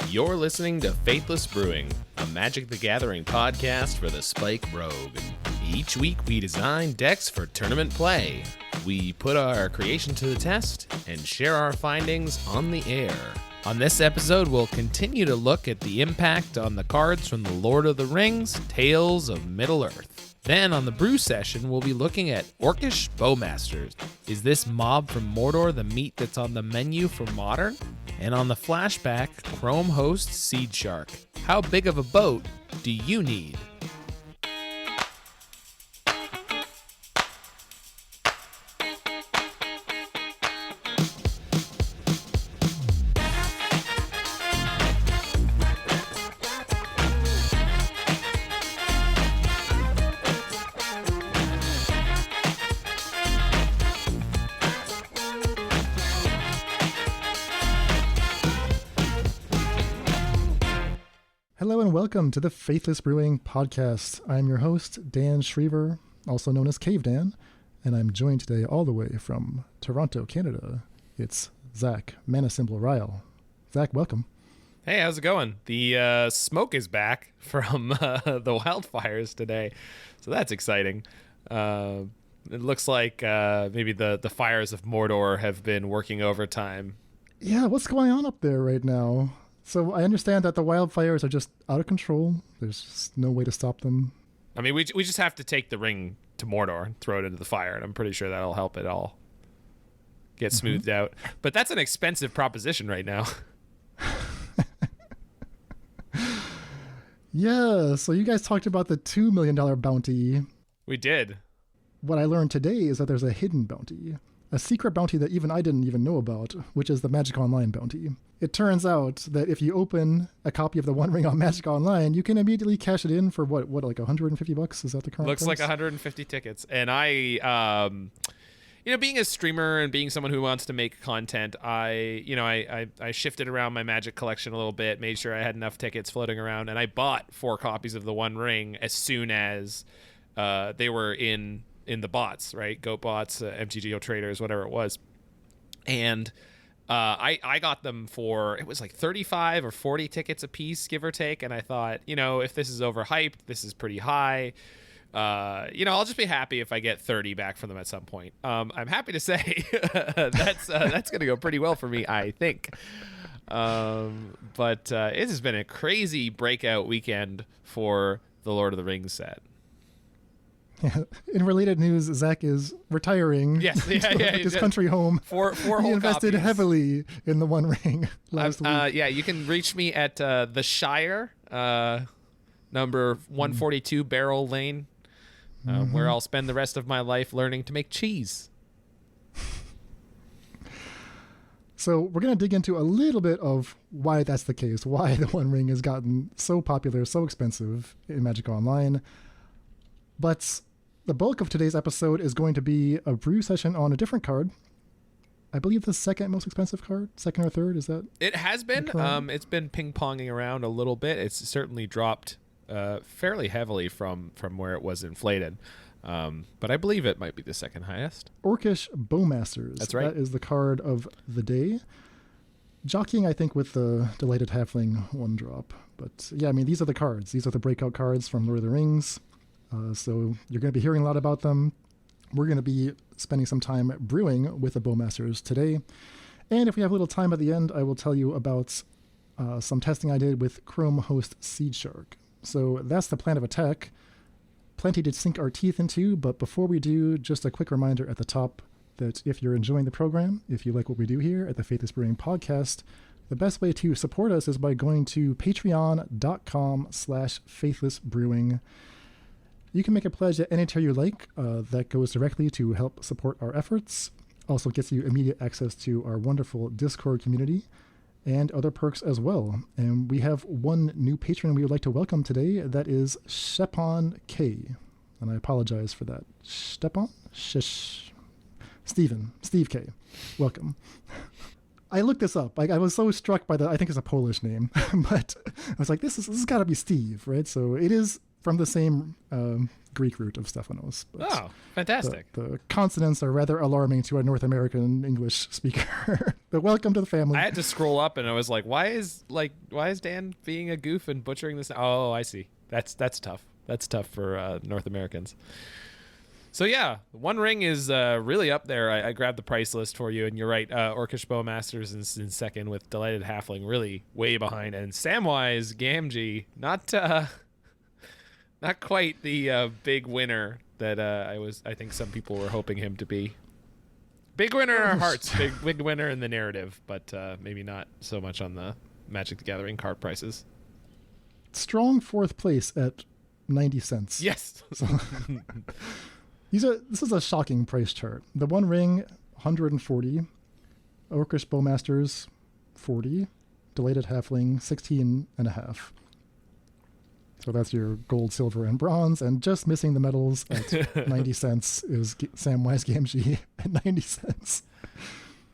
You're listening to Faithless Brewing, a Magic the Gathering podcast for the Spike Rogue. Each week we design decks for tournament play. We put our creation to the test and share our findings on the air. On this episode, we'll continue to look at the impact on the cards from the Lord of the Rings, Tales of Middle-earth. Then on the brew session, we'll be looking at Orcish Bowmasters. Is this mob from Mordor the meat that's on the menu for Modern? And on the Flashback, Chrome hosts Seedshark. How big of a boat do you need? Hello and welcome to the Faithless Brewing podcast. I'm your host, Dan Schriever, also known as Cavedan, and I'm joined today all the way from Toronto, Canada. It's Zach Manacymbal Ryle. Zach, welcome. Hey, how's it going? The smoke is back from the wildfires today, so that's exciting. It looks like maybe the fires of Mordor have been working overtime. Yeah, what's going on up there right now? So I understand that the wildfires are just out of control. There's just no way to stop them. I mean, we just have to take the ring to Mordor and throw it into the fire, and I'm pretty sure that'll help it all get smoothed out. But that's an expensive proposition right now. Yeah, so you guys talked about the $2 million bounty. We did. What I learned today is that there's a hidden bounty. A secret bounty that even I didn't even know about, which is the Magic Online bounty. It turns out that if you open a copy of the One Ring on Magic Online, you can immediately cash it in for what like $150? Is that the current Looks price? like 150 tickets. And I, being a streamer and being someone who wants to make content, I shifted around my Magic collection a little bit, made sure I had enough tickets floating around, and I bought 4 copies of the One Ring as soon as they were in the bots, right? Goat bots, MTGO traders, whatever it was. And I got them for, it was like 35 or 40 tickets a piece, give or take. And I thought, if this is overhyped, this is pretty high. I'll just be happy if I get 30 back from them at some point. I'm happy to say that's going to go pretty well for me, I think. But it has been a crazy breakout weekend for the Lord of the Rings set. Yeah. In related news, Zach is retiring. Yes, his country home. Four he invested copies. heavily in the One Ring last week. You can reach me at the Shire, number 142 Barrel Lane, where I'll spend the rest of my life learning to make cheese. So we're going to dig into a little bit of why that's the case, why the One Ring has gotten so popular, so expensive in Magic Online. But the bulk of today's episode is going to be a brew session on a different card. I believe the second most expensive card, second or third, is that? It has been. It's been ping-ponging around a little bit. It's certainly dropped fairly heavily from where it was inflated. But I believe it might be the second highest. Orcish Bowmasters. That's right. That is the card of the day. Jockeying, I think, with the Delighted Halfling 1-drop. But yeah, I mean, these are the cards. These are the breakout cards from Lord of the Rings. So you're going to be hearing a lot about them. We're going to be spending some time brewing with the Bowmasters today. And if we have a little time at the end, I will tell you about some testing I did with Chrome host Seedshark. So that's the plan of attack. Plenty to sink our teeth into, but before we do, just a quick reminder at the top that if you're enjoying the program, if you like what we do here at the Faithless Brewing podcast, the best way to support us is by going to patreon.com/faithlessbrewing. You can make a pledge at any tier you like. That goes directly to help support our efforts. Also gets you immediate access to our wonderful Discord community and other perks as well. And we have one new patron we would like to welcome today. That is Stepan K. And I apologize for that. Stepan? Steve K. Welcome. I looked this up. I was so struck by I think it's a Polish name, but I was like, this has got to be Steve, right? So it is from the same Greek root of Stephanos. But Oh, fantastic. The consonants are rather alarming to a North American English speaker. But welcome to the family. I had to scroll up and I was like, why is Dan being a goof and butchering this? Oh, I see. That's tough. That's tough for North Americans. So yeah, One Ring is really up there. I grabbed the price list for you, and you're right. Orcish Bowmasters in second, with Delighted Halfling really way behind, and Samwise Gamgee not quite the big winner that I think some people were hoping him to be. Big winner in our hearts, big winner in the narrative, but maybe not so much on the Magic the Gathering card prices. Strong fourth place at 90 cents. Yes. So, this is a shocking price chart. The One Ring, 140. Orcish Bowmasters, 40. Delighted Halfling, 16 and a half. So that's your gold, silver, and bronze. And just missing the medals at 90 cents is Samwise Gamgee at 90 cents.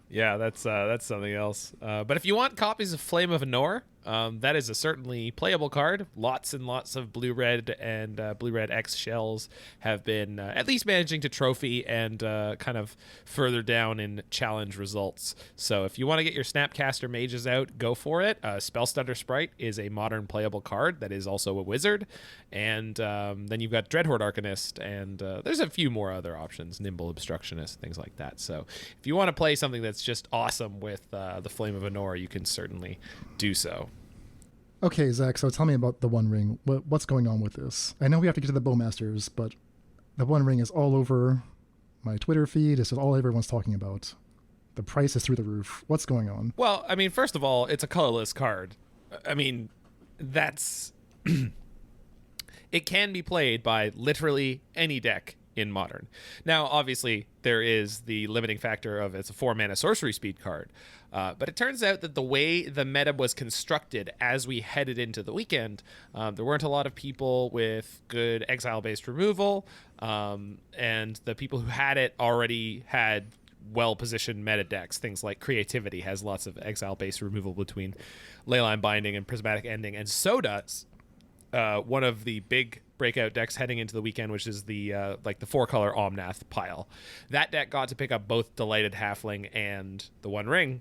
Yeah, that's something else. But if you want copies of Flame of Anor, that is a certainly playable card. Lots and lots of blue-red and blue-red X shells have been at least managing to trophy and kind of further down in challenge results. So if you want to get your Snapcaster mages out, go for it. Spellstutter Sprite is a modern playable card that is also a wizard. And then you've got Dreadhorde Arcanist, and there's a few more other options, Nimble Obstructionist, things like that. So if you want to play something that's just awesome with the Flame of Anor, you can certainly do so. Okay, Zach, so tell me about the One Ring. What's going on with this? I know we have to get to the Bowmasters, but the One Ring is all over my Twitter feed. It's all everyone's talking about. The price is through the roof. What's going on? Well, I mean, first of all, it's a colorless card. I mean, that's... It can be played by literally any deck in Modern. Now, obviously, there is the limiting factor of it's a 4-mana sorcery speed card. But it turns out that the way the meta was constructed as we headed into the weekend, there weren't a lot of people with good exile-based removal, and the people who had it already had well-positioned meta decks. Things like Creativity has lots of exile-based removal between Leyline Binding and Prismatic Ending, and so does one of the big breakout decks heading into the weekend, which is the 4-color Omnath pile. That deck got to pick up both Delighted Halfling and the One Ring.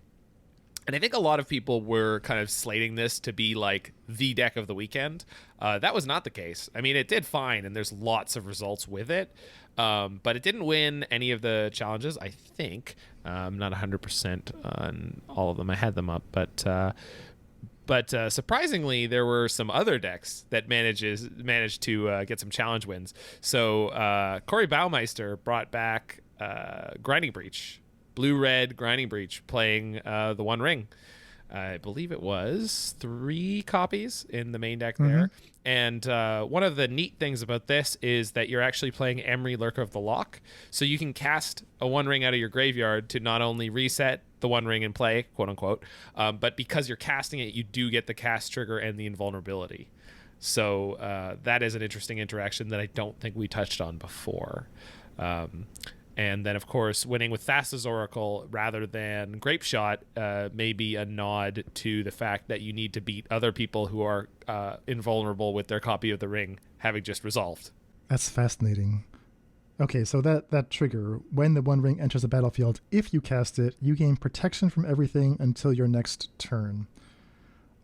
And I think a lot of people were kind of slating this to be like the deck of the weekend. That was not the case. I mean, it did fine, and there's lots of results with it. But it didn't win any of the challenges, I think. I'm not 100% on all of them. I had them up, but surprisingly, there were some other decks that managed to get some challenge wins. So Corey Bowmeister brought back Grinding Breach. Blue-red Grinding Breach, playing the One Ring. I believe it was 3 copies in the main deck there. And one of the neat things about this is that you're actually playing Emery, Lurker of the Loch. So you can cast a One Ring out of your graveyard to not only reset the One Ring in play, quote-unquote, but because you're casting it, you do get the cast trigger and the invulnerability. So that is an interesting interaction that I don't think we touched on before. And then, of course, winning with Thassa's Oracle rather than Grape Shot may be a nod to the fact that you need to beat other people who are invulnerable with their copy of the ring, having just resolved. That's fascinating. Okay, so that trigger, when the One Ring enters the battlefield, if you cast it, you gain protection from everything until your next turn.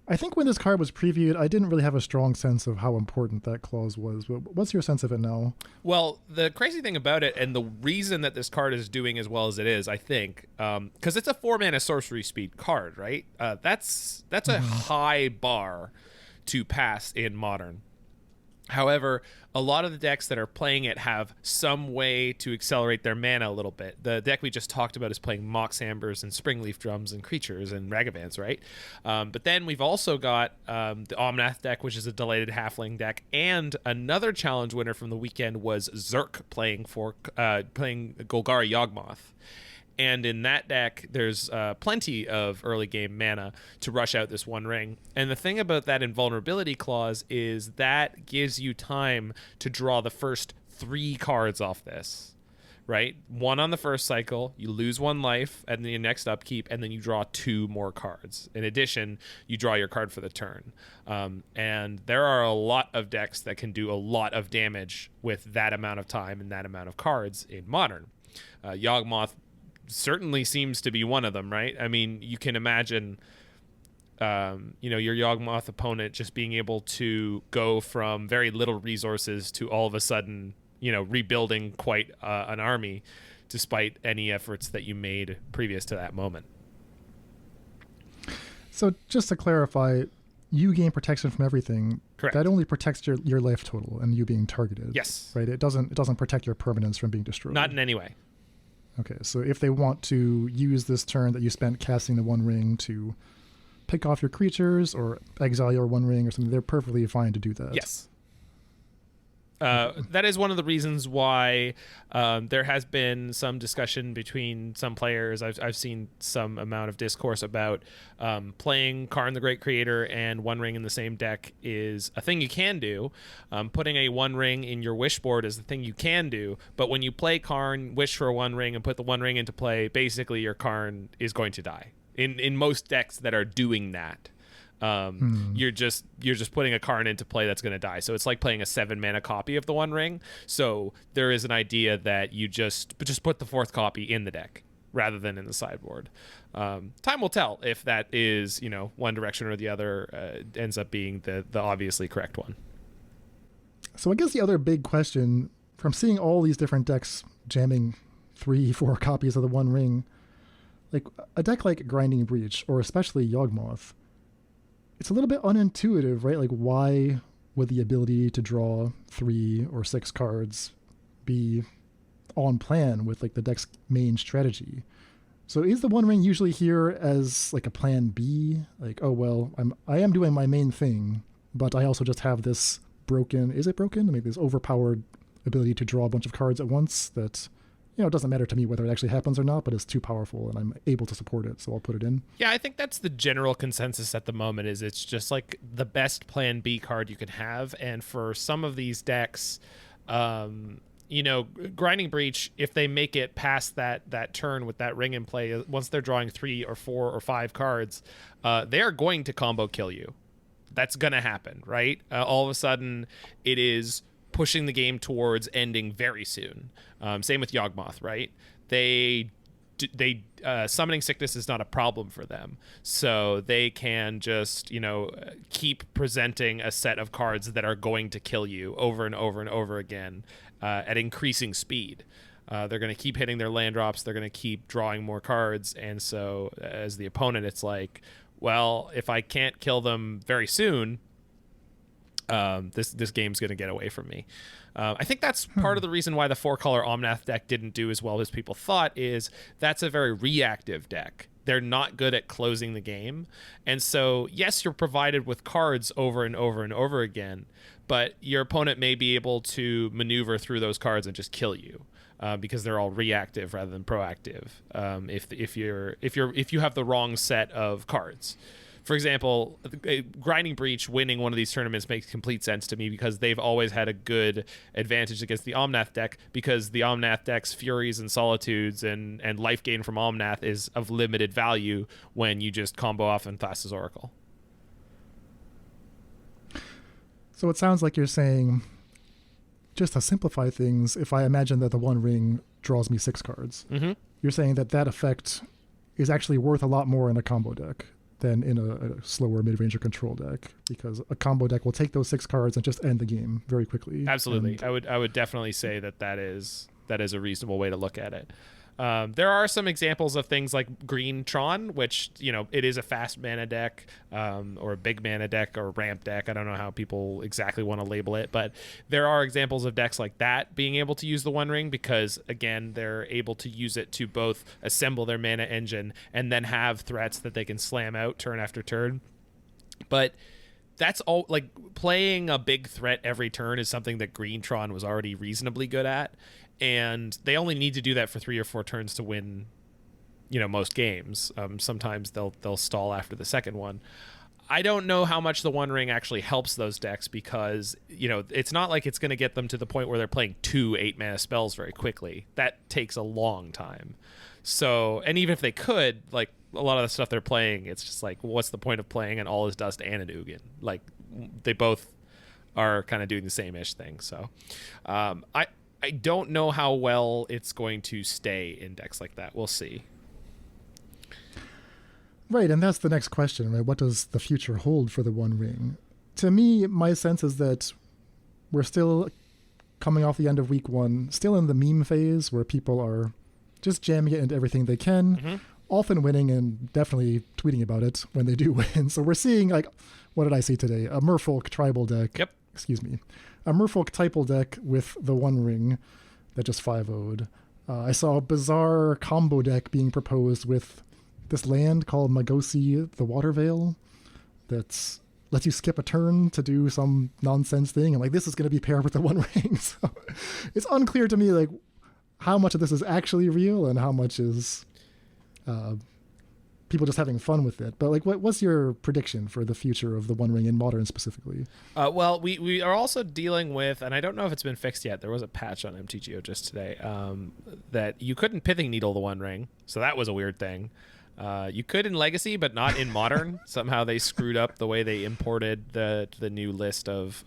I think when this card was previewed, I didn't really have a strong sense of how important that clause was. What's your sense of it now? Well, the crazy thing about it, and the reason that this card is doing as well as it is, I think, because it's a 4-mana sorcery speed card, right? That's a high bar to pass in Modern. However, a lot of the decks that are playing it have some way to accelerate their mana a little bit. The deck we just talked about is playing Mox Ambers and Springleaf Drums and Creatures and Ragavans, right? But then we've also got the Omnath deck, which is a Delighted Halfling deck, and another challenge winner from the weekend was Zerk playing Golgari Yawgmoth. And in that deck, there's plenty of early game mana to rush out this One Ring. And the thing about that invulnerability clause is that gives you time to draw the first 3 cards off this, right? 1 on the first cycle, you lose 1 life, and then your next upkeep, and then you draw 2 more cards. In addition, you draw your card for the turn. And there are a lot of decks that can do a lot of damage with that amount of time and that amount of cards in Modern. Yawgmoth certainly seems to be one of them, right? I mean, you can imagine your Yawgmoth opponent just being able to go from very little resources to all of a sudden, rebuilding quite an army despite any efforts that you made previous to that moment. So just to clarify, you gain protection from everything. Correct. That only protects your life total and you being targeted. Yes. Right? It doesn't protect your permanence from being destroyed. Not in any way. Okay, so if they want to use this turn that you spent casting the One Ring to pick off your creatures or exile your One Ring or something, they're perfectly fine to do that. Yes. That is one of the reasons why there has been some discussion between some players. I've seen some amount of discourse about playing Karn the Great Creator and One Ring in the same deck is a thing you can do. Putting a One Ring in your wish board is the thing you can do. But when you play Karn, wish for a One Ring, and put the One Ring into play, basically your Karn is going to die. In most decks that are doing that. You're just putting a Karn into play that's going to die. So it's like playing a 7-mana copy of the One Ring. So there is an idea that you just put the 4th copy in the deck rather than in the sideboard. Time will tell if that is, one direction or the other ends up being the obviously correct one. So I guess the other big question from seeing all these different decks jamming 3-4 copies of the One Ring, like a deck like Grinding Breach or especially Yawgmoth, it's a little bit unintuitive, right? Like, why would the ability to draw 3 or 6 cards be on plan with like the deck's main strategy? So is the One Ring usually here as like a plan B? Like, oh well, I am doing my main thing, but I also just have this broken. Is it broken? I mean, this overpowered ability to draw a bunch of cards at once that, it doesn't matter to me whether it actually happens or not, but it's too powerful and I'm able to support it, so I'll put it in. Yeah, I think that's the general consensus at the moment, is it's just like the best plan B card you can have. And for some of these decks, Grinding Breach, if they make it past that turn with that ring in play, once they're drawing 3 or 4 or 5 cards, they are going to combo kill you. That's going to happen, right? All of a sudden, it is pushing the game towards ending very soon. Same with Yawgmoth, right? They summoning sickness is not a problem for them, so they can just keep presenting a set of cards that are going to kill you over and over and over again at increasing speed. They're going to keep hitting their land drops. They're going to keep drawing more cards, and so as the opponent, it's like, well, if I can't kill them very soon, this game's going to get away from me. I think that's part of the reason why the 4-color Omnath deck didn't do as well as people thought, is that's a very reactive deck. They're not good at closing the game. And so, yes, you're provided with cards over and over and over again, but your opponent may be able to maneuver through those cards and just kill you. Because they're all reactive rather than proactive. If you have the wrong set of cards. For example, Grinding Breach winning one of these tournaments makes complete sense to me, because they've always had a good advantage against the Omnath deck, because the Omnath deck's Furies and Solitudes and life gain from Omnath is of limited value when you just combo off in Thassa's Oracle. So it sounds like you're saying, just to simplify things, if I imagine that the One Ring draws me 6 cards, you're saying that effect is actually worth a lot more in a combo deck than in a slower mid-range or control deck, because a combo deck will take those 6 cards and just end the game very quickly. Absolutely. I would definitely say that is a reasonable way to look at it. There are some examples of things like Green Tron, which, it is a fast mana deck, or a big mana deck, or a ramp deck. I don't know how people exactly want to label it, but there are examples of decks like that being able to use the One Ring, because, again, they're able to use it to both assemble their mana engine and then have threats that they can slam out turn after turn. But that's all, like, playing a big threat every turn is something that Green Tron was already reasonably good at. And they only need to do that for 3 or 4 turns to win, most games. Sometimes they'll stall after the second one. I don't know how much the One Ring actually helps those decks because, it's not like it's going to get them to the point where they're playing 2 8-mana spells very quickly. That takes a long time. So, and even if they could, like, a lot of the stuff they're playing, it's just like, what's the point of playing an All Is Dust and an Ugin? Like, they both are kind of doing the same-ish thing. So, I don't know how well it's going to stay in decks like that. We'll see. Right, and that's the next question, right? What does the future hold for the One Ring? To me, my sense is that we're still coming off the end of week 1, still in the meme phase where people are just jamming it into everything they can, often winning and definitely tweeting about it when they do win. So we're seeing, like, what did I see today? A Merfolk tribal deck. Yep. Excuse me. A Merfolk typal deck with the One Ring that just 5-0'd. I saw a bizarre combo deck being proposed with this land called Magosi the Water Veil that lets you skip a turn to do some nonsense thing. And like, this is going to be paired with the One Ring. So it's unclear to me, like, how much of this is actually real and how much is people just having fun with it. But like, what's your prediction for the future of the One Ring in Modern specifically? Well, we are also dealing with, and I don't know if it's been fixed yet, there was a patch on MTGO just today, that you couldn't Pithing Needle the One Ring. So that was a weird thing. You could in Legacy, but not in Modern. Somehow they screwed up the way they imported the new list of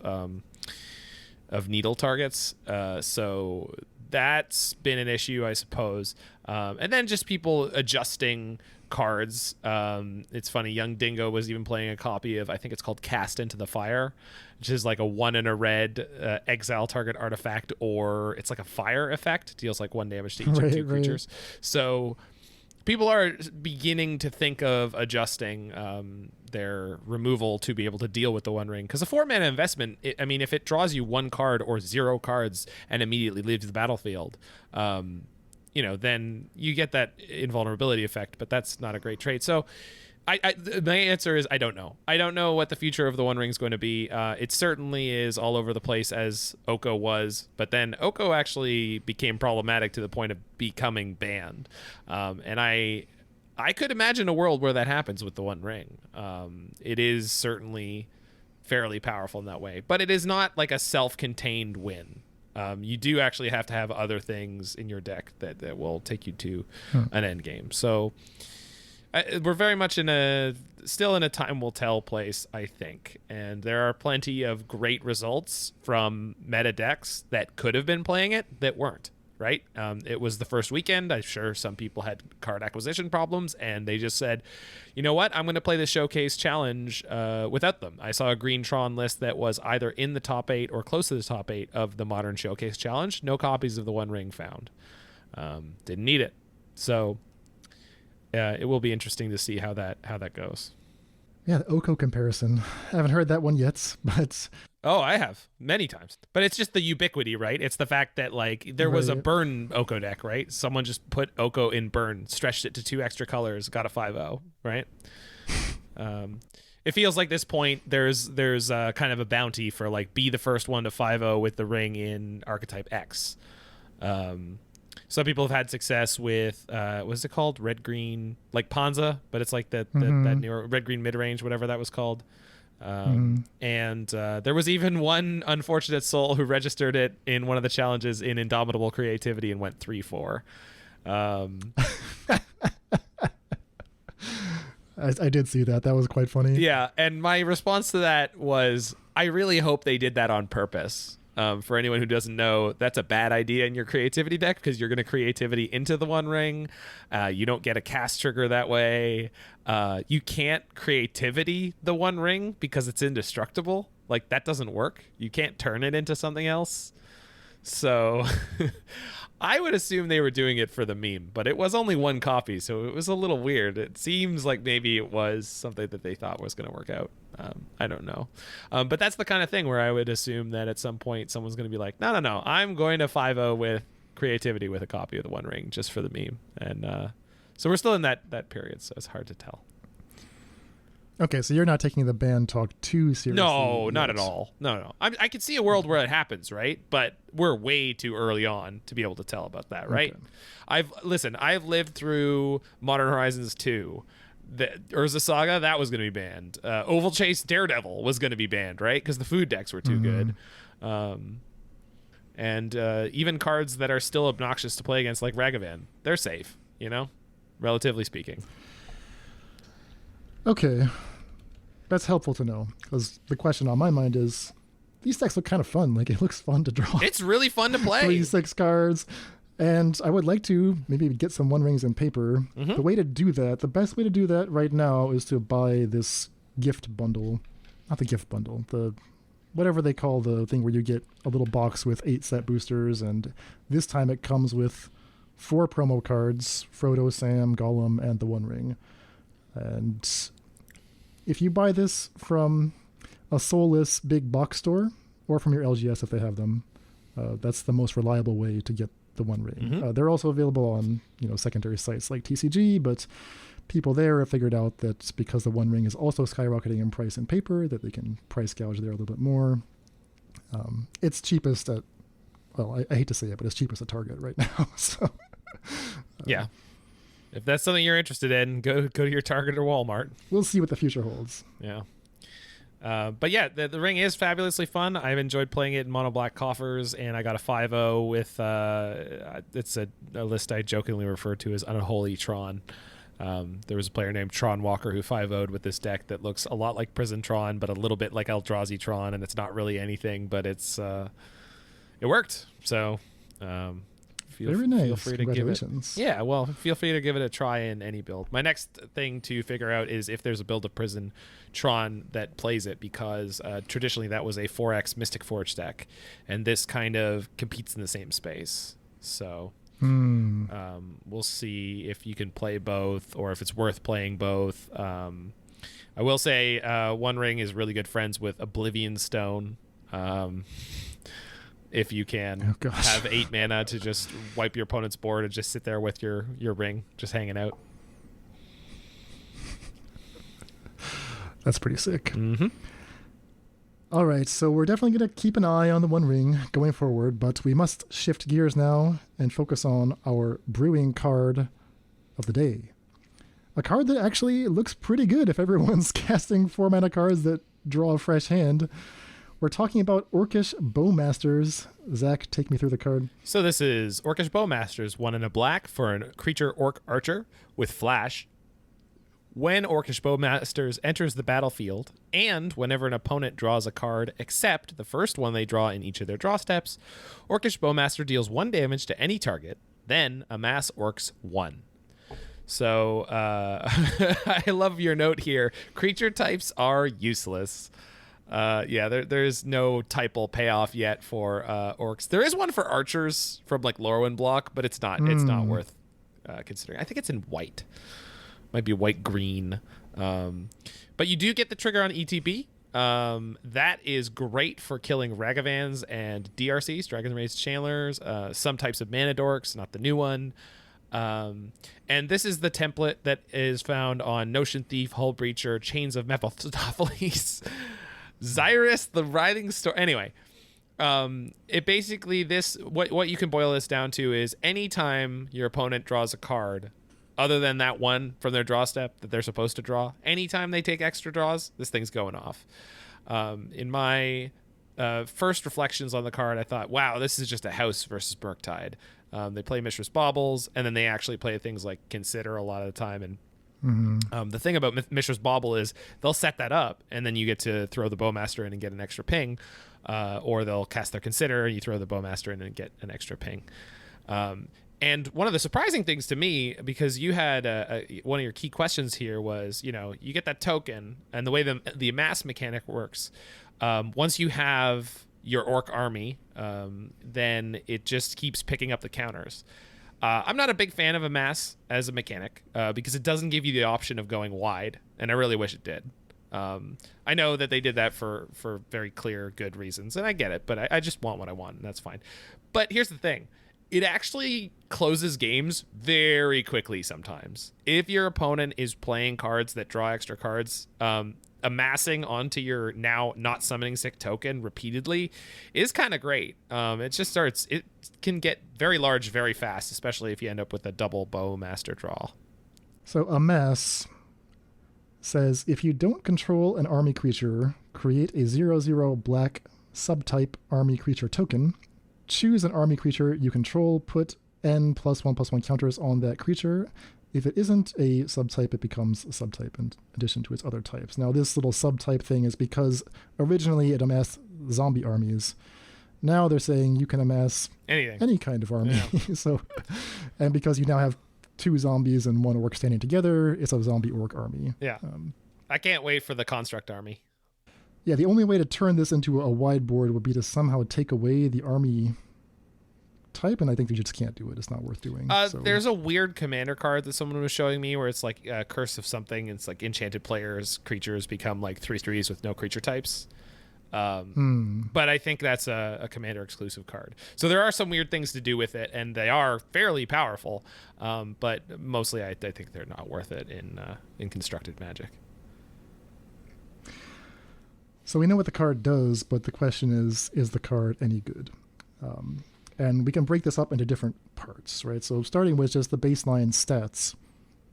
needle targets. So that's been an issue, I suppose. And then just people adjusting cards. It's funny, Young Dingo was even playing a copy of, I think it's called Cast Into the Fire, which is like a 1 and a red exile target artifact, or it's like a fire effect, deals like 1 damage to each of 2 creatures. So people are beginning to think of adjusting their removal to be able to deal with the One Ring. Because a 4-mana investment, if it draws you 1 card or 0 cards and immediately leaves the battlefield, then you get that invulnerability effect, but that's not a great trade. So my answer is I don't know. I don't know what the future of the One Ring is going to be. It certainly is all over the place as Oko was, but then Oko actually became problematic to the point of becoming banned. And I could imagine a world where that happens with the One Ring. It is certainly fairly powerful in that way, but it is not like a self-contained win. You do actually have to have other things in your deck that will take you to an end game. So we're very much still in a time will tell place, I think. And there are plenty of great results from meta decks that could have been playing it that weren't, right? It was the first weekend. I'm sure some people had card acquisition problems, and they just said, you know what? I'm going to play the Showcase Challenge without them. I saw a Green Tron list that was either in the top 8 or close to the top 8 of the Modern Showcase Challenge. No copies of the One Ring found. Didn't need it. So it will be interesting to see how that goes. Yeah, the Oko comparison. I haven't heard that one yet, but... Oh, I have many times. But it's just the ubiquity, right? It's the fact that, like, there was a burn Oko deck, right? Someone just put Oko in burn, stretched it to 2 extra colors, got a 5-0, right? It feels like this point there's kind of a bounty for, like, be the first one to 5-0 with the ring in archetype X. Some people have had success with what's it called? Red green, like Panza, but it's like that newer red green mid range, whatever that was called. And there was even one unfortunate soul who registered it in one of the challenges in Indomitable Creativity and went 3-4. I did see that. That was quite funny. Yeah, and my response to that was, I really hope they did that on purpose. For anyone who doesn't know, that's a bad idea in your creativity deck because you're going to creativity into the One Ring. You don't get a cast trigger that way. You can't creativity the One Ring because it's indestructible. Like, that doesn't work. You can't turn it into something else. So I would assume they were doing it for the meme, but it was only 1 copy, so it was a little weird. It seems like maybe it was something that they thought was going to work out. I don't know. But that's the kind of thing where I would assume that at some point someone's going to be like, no, I'm going to 5-0 with creativity with a copy of the One Ring just for the meme. And so we're still in that period, so it's hard to tell. Okay, so you're not taking the ban talk too seriously. No, yet. not at all. No. I could see a world where it happens, right? But we're way too early on to be able to tell about that, right? Okay. I've lived through Modern Horizons 2, the Urza Saga, that was going to be banned. Oval Chase Daredevil was going to be banned, right? Because the food decks were too good. And even cards that are still obnoxious to play against, like Ragavan, they're safe, relatively speaking. Okay. That's helpful to know, because the question on my mind is, these decks look kind of fun. Like, it looks fun to draw. It's really fun to play. 3-6 cards. And I would like to maybe get some One Rings in paper. The way to do that, the best way to do that right now is to buy this gift bundle. Not the gift bundle, the whatever they call the thing where you get a little box with 8 set boosters. And this time it comes with 4 promo cards, Frodo, Sam, Gollum, and the One Ring. And if you buy this from a soulless big box store, or from your LGS if they have them, that's the most reliable way to get the One Ring. They're also available on secondary sites like TCG, but people there have figured out that because the One Ring is also skyrocketing in price in paper, that they can price gouge there a little bit more. It's cheapest at, well, I hate to say it, but it's cheapest at Target right now. So yeah, if that's something you're interested in, go to your Target or Walmart. We'll see what the future holds. Yeah. But yeah, the ring is fabulously fun. I've enjoyed playing it in mono black coffers, and I got a 5-0 with it's a list I jokingly refer to as Unholy Tron. There was a player named Tron Walker who 5-0'd with this deck that looks a lot like Prison Tron, but a little bit like Eldrazi Tron, and it's not really anything, but it worked. So very nice. Feel free to give it. Yeah, well, feel free to give it a try in any build. My next thing to figure out is if there's a build of Prison Tron that plays it, because traditionally that was a 4X Mystic Forge deck, and this kind of competes in the same space. So we'll see if you can play both, or if it's worth playing both. I will say One Ring is really good friends with Oblivion Stone. If you can have 8 mana to just wipe your opponent's board and just sit there with your ring, just hanging out. That's pretty sick. All right, so we're definitely going to keep an eye on the One Ring going forward, but we must shift gears now and focus on our brewing card of the day. A card that actually looks pretty good if everyone's casting 4 mana cards that draw a fresh hand. We're talking about Orcish Bowmasters. Zach, take me through the card. So this is Orcish Bowmasters, 1 and a black for a creature orc archer with Flash. When Orcish Bowmasters enters the battlefield, and whenever an opponent draws a card except the first one they draw in each of their draw steps, Orcish Bowmaster deals 1 damage to any target, then amass orcs 1. So I love your note here. Creature types are useless. There's no typal payoff yet for orcs. There is one for archers from like Lorwyn block, but it's not worth considering. I think it's in white. Might be white green. But you do get the trigger on ETB. That is great for killing Ragavans and DRCs, Dragon Raised Chandlers, some types of mana dorks, not the new one. And this is the template that is found on Notion Thief, Hull Breacher, Chains of Mephistopheles, Xyrus, the Writhing Storm. Anyway, it basically what you can boil this down to is anytime your opponent draws a card other than that one from their draw step that they're supposed to draw, anytime they take extra draws, this thing's going off. In my first reflections on the card, I thought, wow, this is just a house versus Murktide. They play Mishra's Baubles, and then they actually play things like Consider a lot of the time. And the thing about Mishra's Bauble is they'll set that up, and then you get to throw the Bowmaster in and get an extra ping, or they'll cast their Consider, and you throw the Bowmaster in and get an extra ping. And one of the surprising things to me, because you had one of your key questions here was, you get that token, and the way the amass mechanic works, once you have your orc army, then it just keeps picking up the counters. I'm not a big fan of amass as a mechanic because it doesn't give you the option of going wide, and I really wish it did. I know that they did that for very clear, good reasons, and I get it, but I just want what I want, and that's fine. But here's the thing. It actually closes games very quickly sometimes. If your opponent is playing cards that draw extra cards, amassing onto your now not summoning sick token repeatedly is kind of great. It can get very large very fast, especially if you end up with a double Bowmaster draw. So amass, says, if you don't control an army creature, create a 0/0 black subtype army creature token. Choose an army creature you control, put N+1/+1 counters on that creature. If it isn't a subtype, it becomes a subtype in addition to its other types. Now, this little subtype thing is because originally it amassed zombie armies. Now they're saying you can amass anything, any kind of army. Yeah. So, and because you now have 2 zombies and 1 orc standing together, it's a zombie orc army. Yeah. I can't wait for the construct army. Yeah, the only way to turn this into a wide board would be to somehow take away the army type, and I think you just can't do it. It's not worth doing. There's a weird commander card that someone was showing me where it's like a curse of something. It's like enchanted players, creatures become like 3/3s with no creature types. But I think that's a commander exclusive card. So there are some weird things to do with it, and they are fairly powerful. But mostly I think they're not worth it in constructed Magic. So we know what the card does, but the question is the card any good? And we can break this up into different parts, right? So starting with just the baseline stats,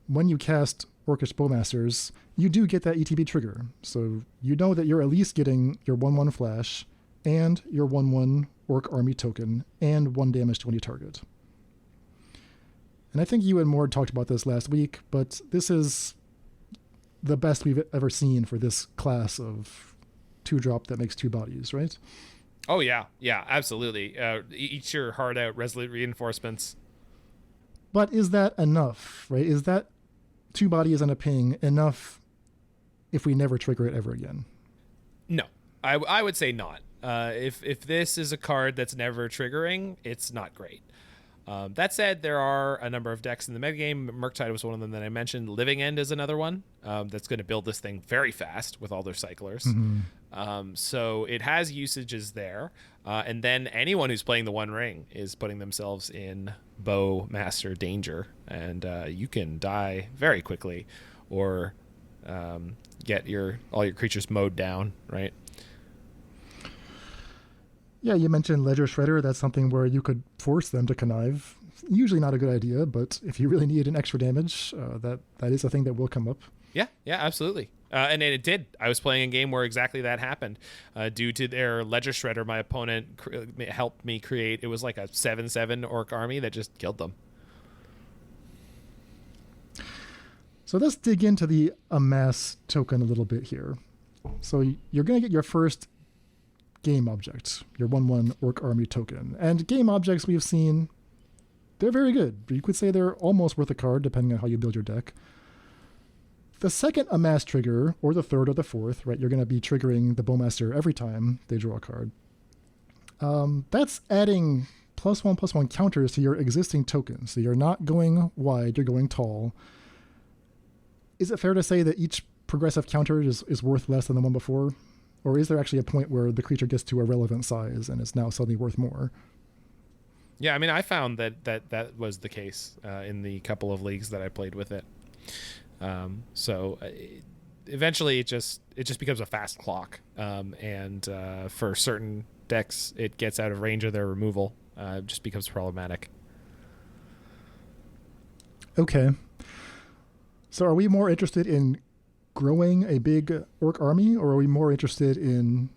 when you cast Orcish Bowmasters, you do get that ETB trigger. So you know that you're at least getting your 1/1 Flash and your 1/1 Orc Army token and 1 damage to any target. And I think you and Mord talked about this last week, but this is the best we've ever seen for this class of 2-drop that makes 2 bodies, right? Oh, yeah. Yeah, absolutely. Eat your heart out, Resolute Reinforcements. But is that enough, right? Is that 2 bodies and a ping enough if we never trigger it ever again? No, I would say not. If this is a card that's never triggering, it's not great. That said, there are a number of decks in the metagame. Murktide was one of them that I mentioned. Living End is another one that's going to build this thing very fast with all their cyclers. So it has usages there. And then anyone who's playing the One Ring is putting themselves in Bowmaster danger. And you can die very quickly or get all your creatures mowed down, right? Yeah, you mentioned Ledger Shredder. That's something where you could force them to connive. Usually not a good idea, but if you really need an extra damage, that is a thing that will come up. Yeah, absolutely. And it did. I was playing a game where exactly that happened. Due to their Ledger Shredder, my opponent helped me create, it was like a 7/7 orc army that just killed them. So let's dig into the amass token a little bit here. So you're going to get your first game object, your 1/1 orc army token. And game objects we've seen, they're very good. You could say they're almost worth a card depending on how you build your deck. The second amass trigger, or the third or the fourth, right, you're going to be triggering the Bowmaster every time they draw a card. That's adding +1/+1 counters to your existing tokens. So you're not going wide, you're going tall. Is it fair to say that each progressive counter is worth less than the one before? Or is there actually a point where the creature gets to a relevant size and it's now suddenly worth more? Yeah, I mean, I found that was the case in the couple of leagues that I played with it. So eventually it just becomes a fast clock. And for certain decks, it gets out of range of their removal. It just becomes problematic. Okay. So are we more interested in growing a big orc army, or are we more interested in,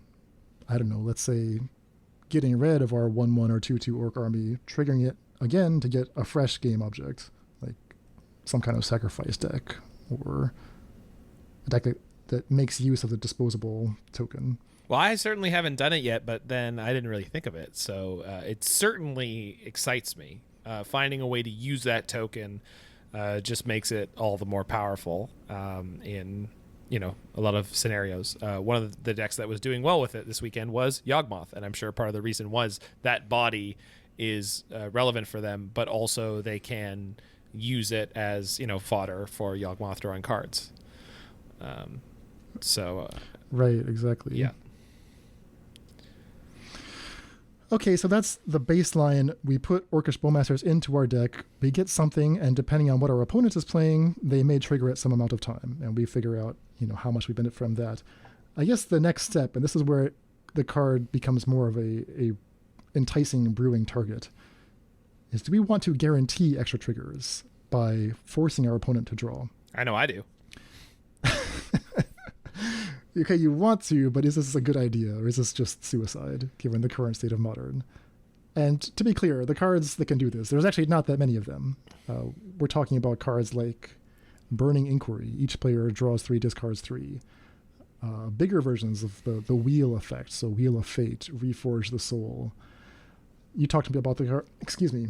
I don't know, let's say getting rid of our 1/1 or 2/2 orc army, triggering it again to get a fresh game object, like some kind of sacrifice deck or a deck that makes use of the disposable token? Well, I certainly haven't done it yet, but then I didn't really think of it. So it certainly excites me. Finding a way to use that token just makes it all the more powerful in a lot of scenarios. One of the decks that was doing well with it this weekend was Yawgmoth, and I'm sure part of the reason was that body is relevant for them, but also they can use it as fodder for Yawgmoth drawing cards. Right, exactly. Yeah. Okay, so that's the baseline. We put Orcish Bowmasters into our deck. We get something, and depending on what our opponent is playing, they may trigger it some amount of time, and we figure out, how much we benefit from that. I guess the next step, and this is where the card becomes more of a enticing brewing target, is do we want to guarantee extra triggers by forcing our opponent to draw? I know I do. okay, you want to, but is this a good idea, or is this just suicide, given the current state of Modern? And to be clear, the cards that can do this, there's actually not that many of them. We're talking about cards like Burning Inquiry. Each player draws 3, discards 3. Bigger versions of the Wheel effect, so Wheel of Fate, Reforge the Soul. You talked to me about the card, excuse me,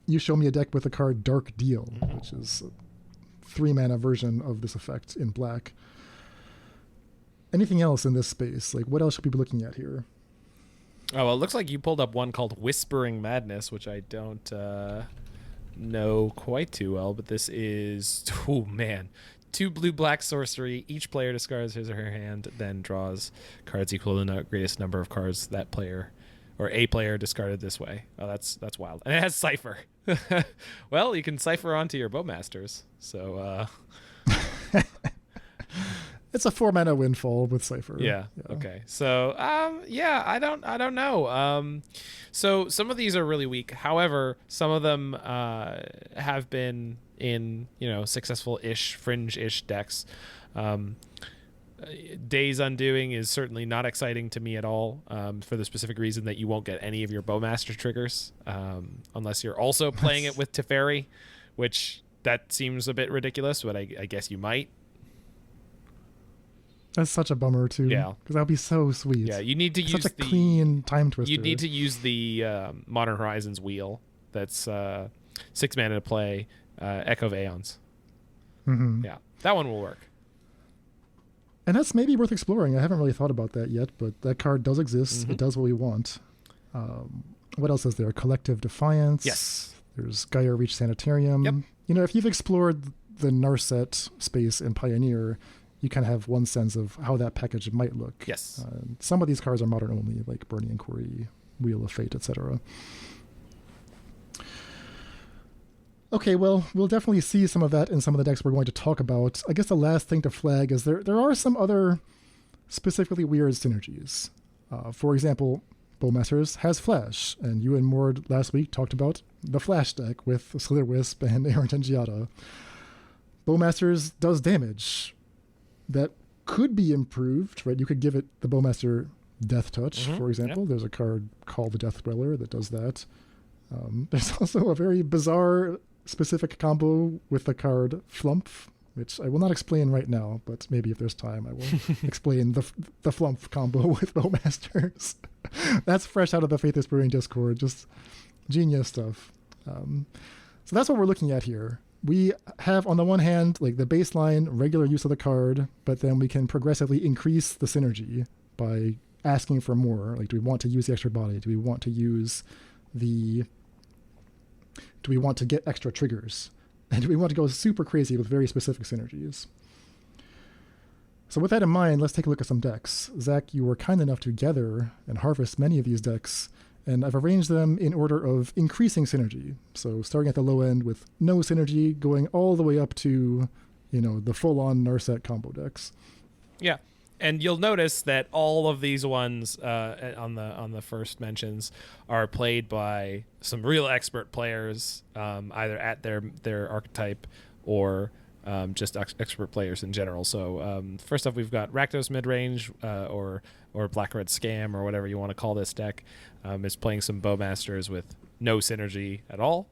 you show me a deck with the card Dark Deal, which is a 3-mana version of this effect in black. Anything else in this space? Like, what else should we be looking at here? Oh, well, it looks like you pulled up one called Whispering Madness, which I don't know quite too well, but this is, oh man, 2 blue-black sorcery. Each player discards his or her hand, then draws cards equal to the greatest number of cards that player or a player discarded this way. Oh, that's wild. And it has Cipher. Well, you can Cipher onto your Bowmasters. So, it's a 4-mana windfall with Cipher. Yeah. Okay. So, I don't know. So some of these are really weak. However, some of them have been in, successful-ish, fringe-ish decks. Days Undoing is certainly not exciting to me at all, for the specific reason that you won't get any of your Bowmaster triggers unless you're also playing it with Teferi, which that seems a bit ridiculous, but I guess you might. That's such a bummer too. Yeah, because that would be so sweet. Yeah, you need to use such a clean time twister. You need to use the Modern Horizons wheel. That's 6 mana to play. Echo of Aeons. Mm-hmm. Yeah, that one will work. And that's maybe worth exploring. I haven't really thought about that yet, but that card does exist. Mm-hmm. It does what we want. What else is there? Collective Defiance. Yes. There's Gaia Reach Sanitarium. Yep. If you've explored the Narset space in Pioneer, you kind of have one sense of how that package might look. Yes. Some of these cards are Modern only, like Burning Inquiry, Wheel of Fate, etc. Okay, well, we'll definitely see some of that in some of the decks we're going to talk about. I guess the last thing to flag is there are some other specifically weird synergies. For example, Bowmasters has Flash, and you and Mord last week talked about the Flash deck with Slitherwisp and Errant and Giada. Bowmasters does damage that could be improved, right? You could give it the Bowmaster Death Touch, for example. Yep. There's a card called the Death Dweller that does that. There's also a very bizarre specific combo with the card Flump, which I will not explain right now, but maybe if there's time I will explain the Flump combo with Bowmasters. That's fresh out of the Faithless Brewing Discord, just genius stuff. So that's what we're looking at here. We have, on the one hand, like the baseline regular use of the card, but then we can progressively increase the synergy by asking for more. Like, do we want to use the extra body? Do we want to use do we want to get extra triggers? And do we want to go super crazy with very specific synergies? So with that in mind, let's take a look at some decks. Zach, you were kind enough to gather and harvest many of these decks, and I've arranged them in order of increasing synergy. So starting at the low end with no synergy, going all the way up to, the full-on Narset combo decks. Yeah. And you'll notice that all of these ones on the first mentions are played by some real expert players, either at their archetype or just expert players in general. So first up, we've got Rakdos midrange or Black Red Scam or whatever you want to call this deck. Is playing some Bowmasters with no synergy at all.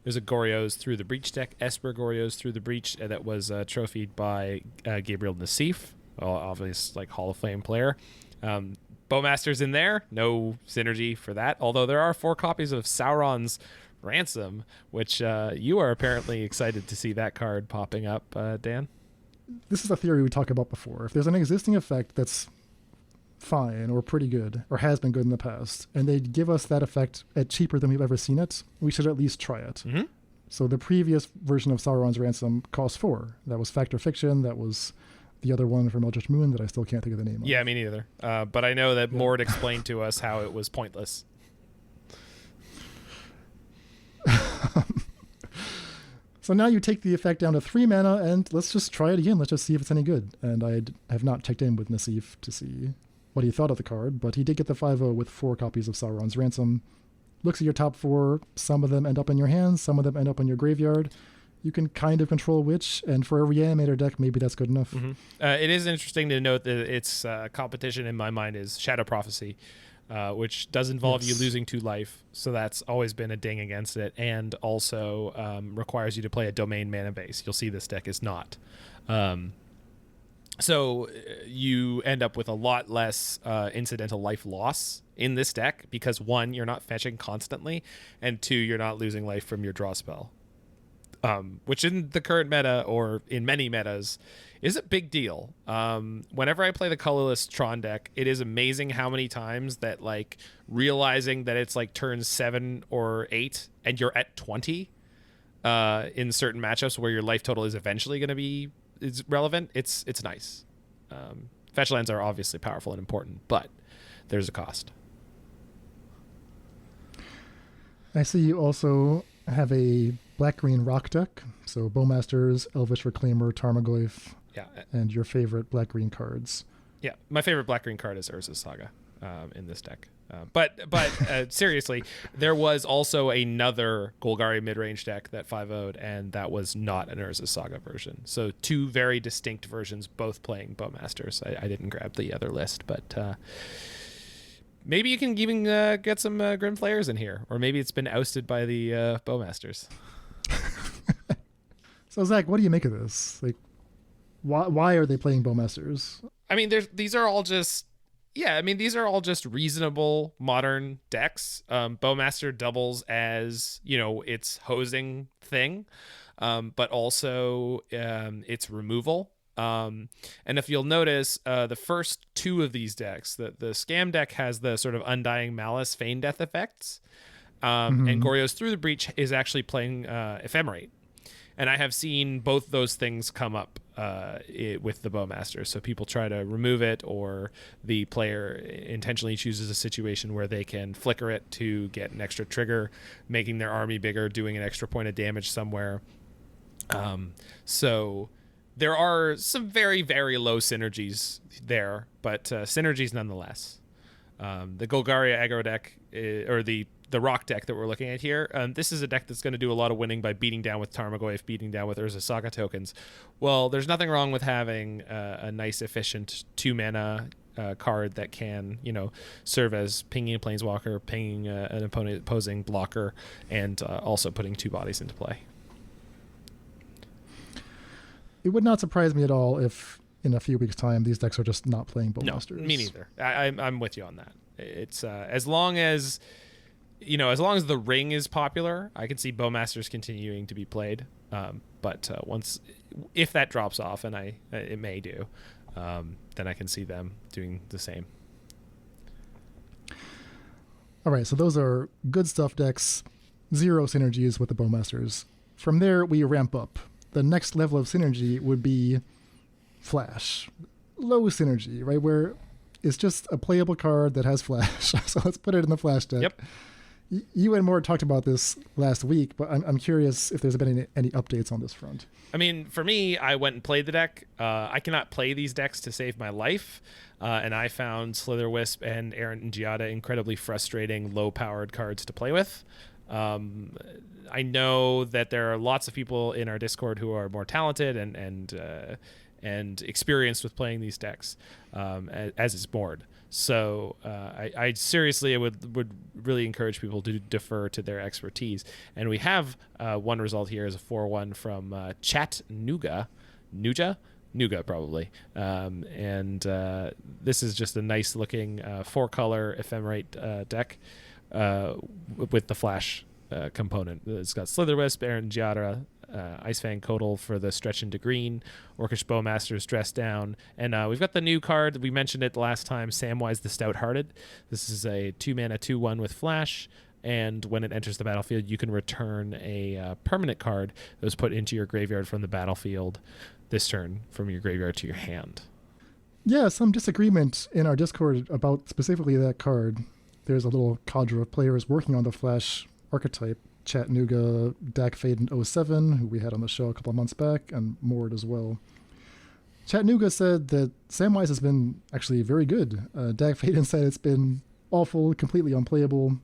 There's a Goryo's Through the Breach deck, Esper Goryo's Through the Breach, that was trophied by Gabriel Nassif. Obvious Hall of Fame player. Bowmasters in there, no synergy for that. Although there are 4 copies of Sauron's Ransom, which you are apparently excited to see that card popping up, Dan. This is a theory we talked about before. If there's an existing effect that's fine or pretty good or has been good in the past, and they give us that effect at cheaper than we've ever seen it, we should at least try it. Mm-hmm. So the previous version of Sauron's Ransom cost 4. That was Fact or Fiction. That was the other one from Eldritch Moon that I still can't think of the name of. Yeah, me neither. But I know that Mord explained to us how it was pointless. So now you take the effect down to 3 mana, and let's just try it again. Let's just see if it's any good. And I have not checked in with Nassif to see what he thought of the card, but he did get the 5/0 with 4 copies of Sauron's Ransom. Looks at your top 4. Some of them end up in your hands. Some of them end up in your graveyard. you can kind of control which, and for a reanimator deck, maybe that's good enough. It is interesting to note that its competition in my mind is Shadow Prophecy, which does involve you losing 2 life, so that's always been a ding against it, and also requires you to play a domain mana base. You'll see this deck is not. So you end up with a lot less incidental life loss in this deck because 1, you're not fetching constantly, and 2, you're not losing life from your draw spell. Which in the current meta, or in many metas, is a big deal. Whenever I play the colorless Tron deck, it is amazing how many times that, like, realizing that it's like turn 7 or 8 and you're at 20 in certain matchups where your life total is eventually going to be relevant. It's nice. Fetch lands are obviously powerful and important, but there's a cost. I see you also have a black-green rock deck, so Bowmasters, Elvish Reclaimer, Tarmogoyf, and your favorite black-green cards. Yeah, my favorite black-green card is Urza's Saga in this deck. But seriously, there was also another Golgari mid-range deck that 5-0'd, and that was not an Urza's Saga version. So 2 very distinct versions, both playing Bowmasters. I didn't grab the other list, but maybe you can even get some Grim Flayers in here, or maybe it's been ousted by the Bowmasters. So Zach, what do you make of this? Like, why are they playing Bowmasters? I mean, these are all just reasonable modern decks. Bowmaster doubles as, its hosing thing, but also its removal. And if you'll notice, the first 2 of these decks, the Scam deck has the sort of Undying Malice Feign Death effects, and Goryo's Through the Breach is actually playing Ephemerate. And I have seen both those things come up with the Bowmaster. So people try to remove it, or the player intentionally chooses a situation where they can flicker it to get an extra trigger, making their army bigger, doing an extra point of damage somewhere. So there are some very, very low synergies there, but synergies nonetheless. The Golgaria aggro deck, or the rock deck that we're looking at here, this is a deck that's going to do a lot of winning by beating down with Tarmogoyf, beating down with Urza Saga tokens. Well, there's nothing wrong with having a nice, efficient 2-mana card that can, serve as pinging a planeswalker, pinging an opposing blocker, and also putting 2 bodies into play. It would not surprise me at all if in a few weeks' time these decks are just not playing Bowmasters. No, me neither. I'm with you on that. It's as long as the ring is popular, I can see Bowmasters continuing to be played. But if that drops off, and it may do, then I can see them doing the same. All right, so those are good stuff decks. 0 synergies with the Bowmasters. From there, we ramp up. The next level of synergy would be Flash. Low synergy, right? Where it's just a playable card that has Flash. So let's put it in the Flash deck. Yep. You and Mort talked about this last week, but I'm curious if there's been any updates on this front. I mean, for me, I went and played the deck. I cannot play these decks to save my life, and I found Slitherwisp and Errant and Giada incredibly frustrating, low-powered cards to play with. I know that there are lots of people in our Discord who are more talented and experienced with playing these decks, as is Mord. So I seriously would really encourage people to defer to their expertise. And we have one result here as a 4-1 from Chattanooga. Nuga probably. And this is just a nice looking 4-color ephemerate deck with the Flash component. It's got Slitherwisp, Errant Giada, Icefang Kodal for the stretch into green, Orcish Bowmasters dress down, and we've got the new card. We mentioned it last time, Samwise the Stout-Hearted. This is a 2-mana 2/1 with Flash, and when it enters the battlefield, you can return a permanent card that was put into your graveyard from the battlefield this turn from your graveyard to your hand. Yeah, some disagreement in our Discord about specifically that card. There's a little cadre of players working on the Flash archetype. Chattanooga, Dak Faden 07, who we had on the show a couple of months back, and Mord as well. Chattanooga said that Samwise has been actually very good. Dak Faden said it's been awful, completely unplayable.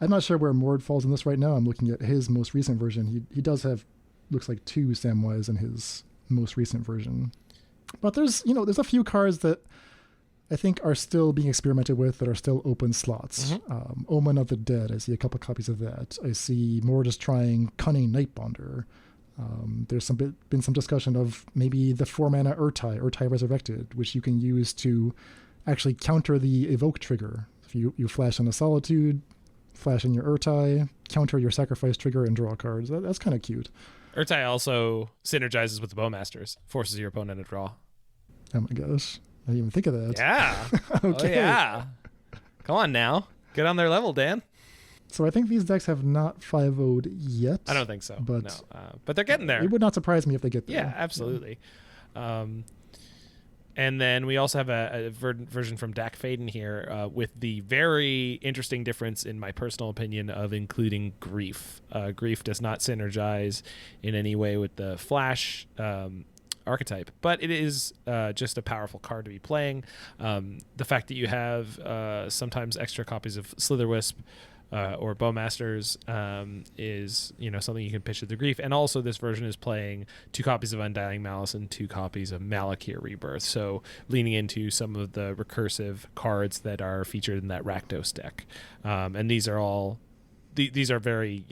I'm not sure where Mord falls in this right now. I'm looking at his most recent version. He does have looks like 2 Samwise in his most recent version. But there's a few cards that I think are still being experimented with that are still open slots. Omen of the Dead, I see a couple copies of that. I see more just trying Cunning Nightbonder. There's been some discussion of maybe the 4-mana Urtai Resurrected, which you can use to actually counter the evoke trigger. If you flash on a Solitude, flash in your Urtai, counter your sacrifice trigger, and draw cards. That's kind of cute. Urtai also synergizes with the Bowmasters, forces your opponent to draw. Oh my gosh. I didn't even think of that. Yeah. Okay. Oh, yeah. Come on now. Get on their level, Dan. So I think these decks have not 5-0'd yet. I don't think so. But, no. But they're getting there. It would not surprise me if they get there. Yeah, absolutely. Yeah. And then we also have a version from Dak Faden here with the very interesting difference, in my personal opinion, of including Grief. Grief does not synergize in any way with the Flash archetype, but it is just a powerful card to be playing. The fact that you have sometimes extra copies of Slitherwisp or Bowmasters is something you can pitch to the Grief. And also this version is playing 2 copies of Undying Malice and 2 copies of Malakir Rebirth, so leaning into some of the recursive cards that are featured in that Rakdos deck. And these are all these are very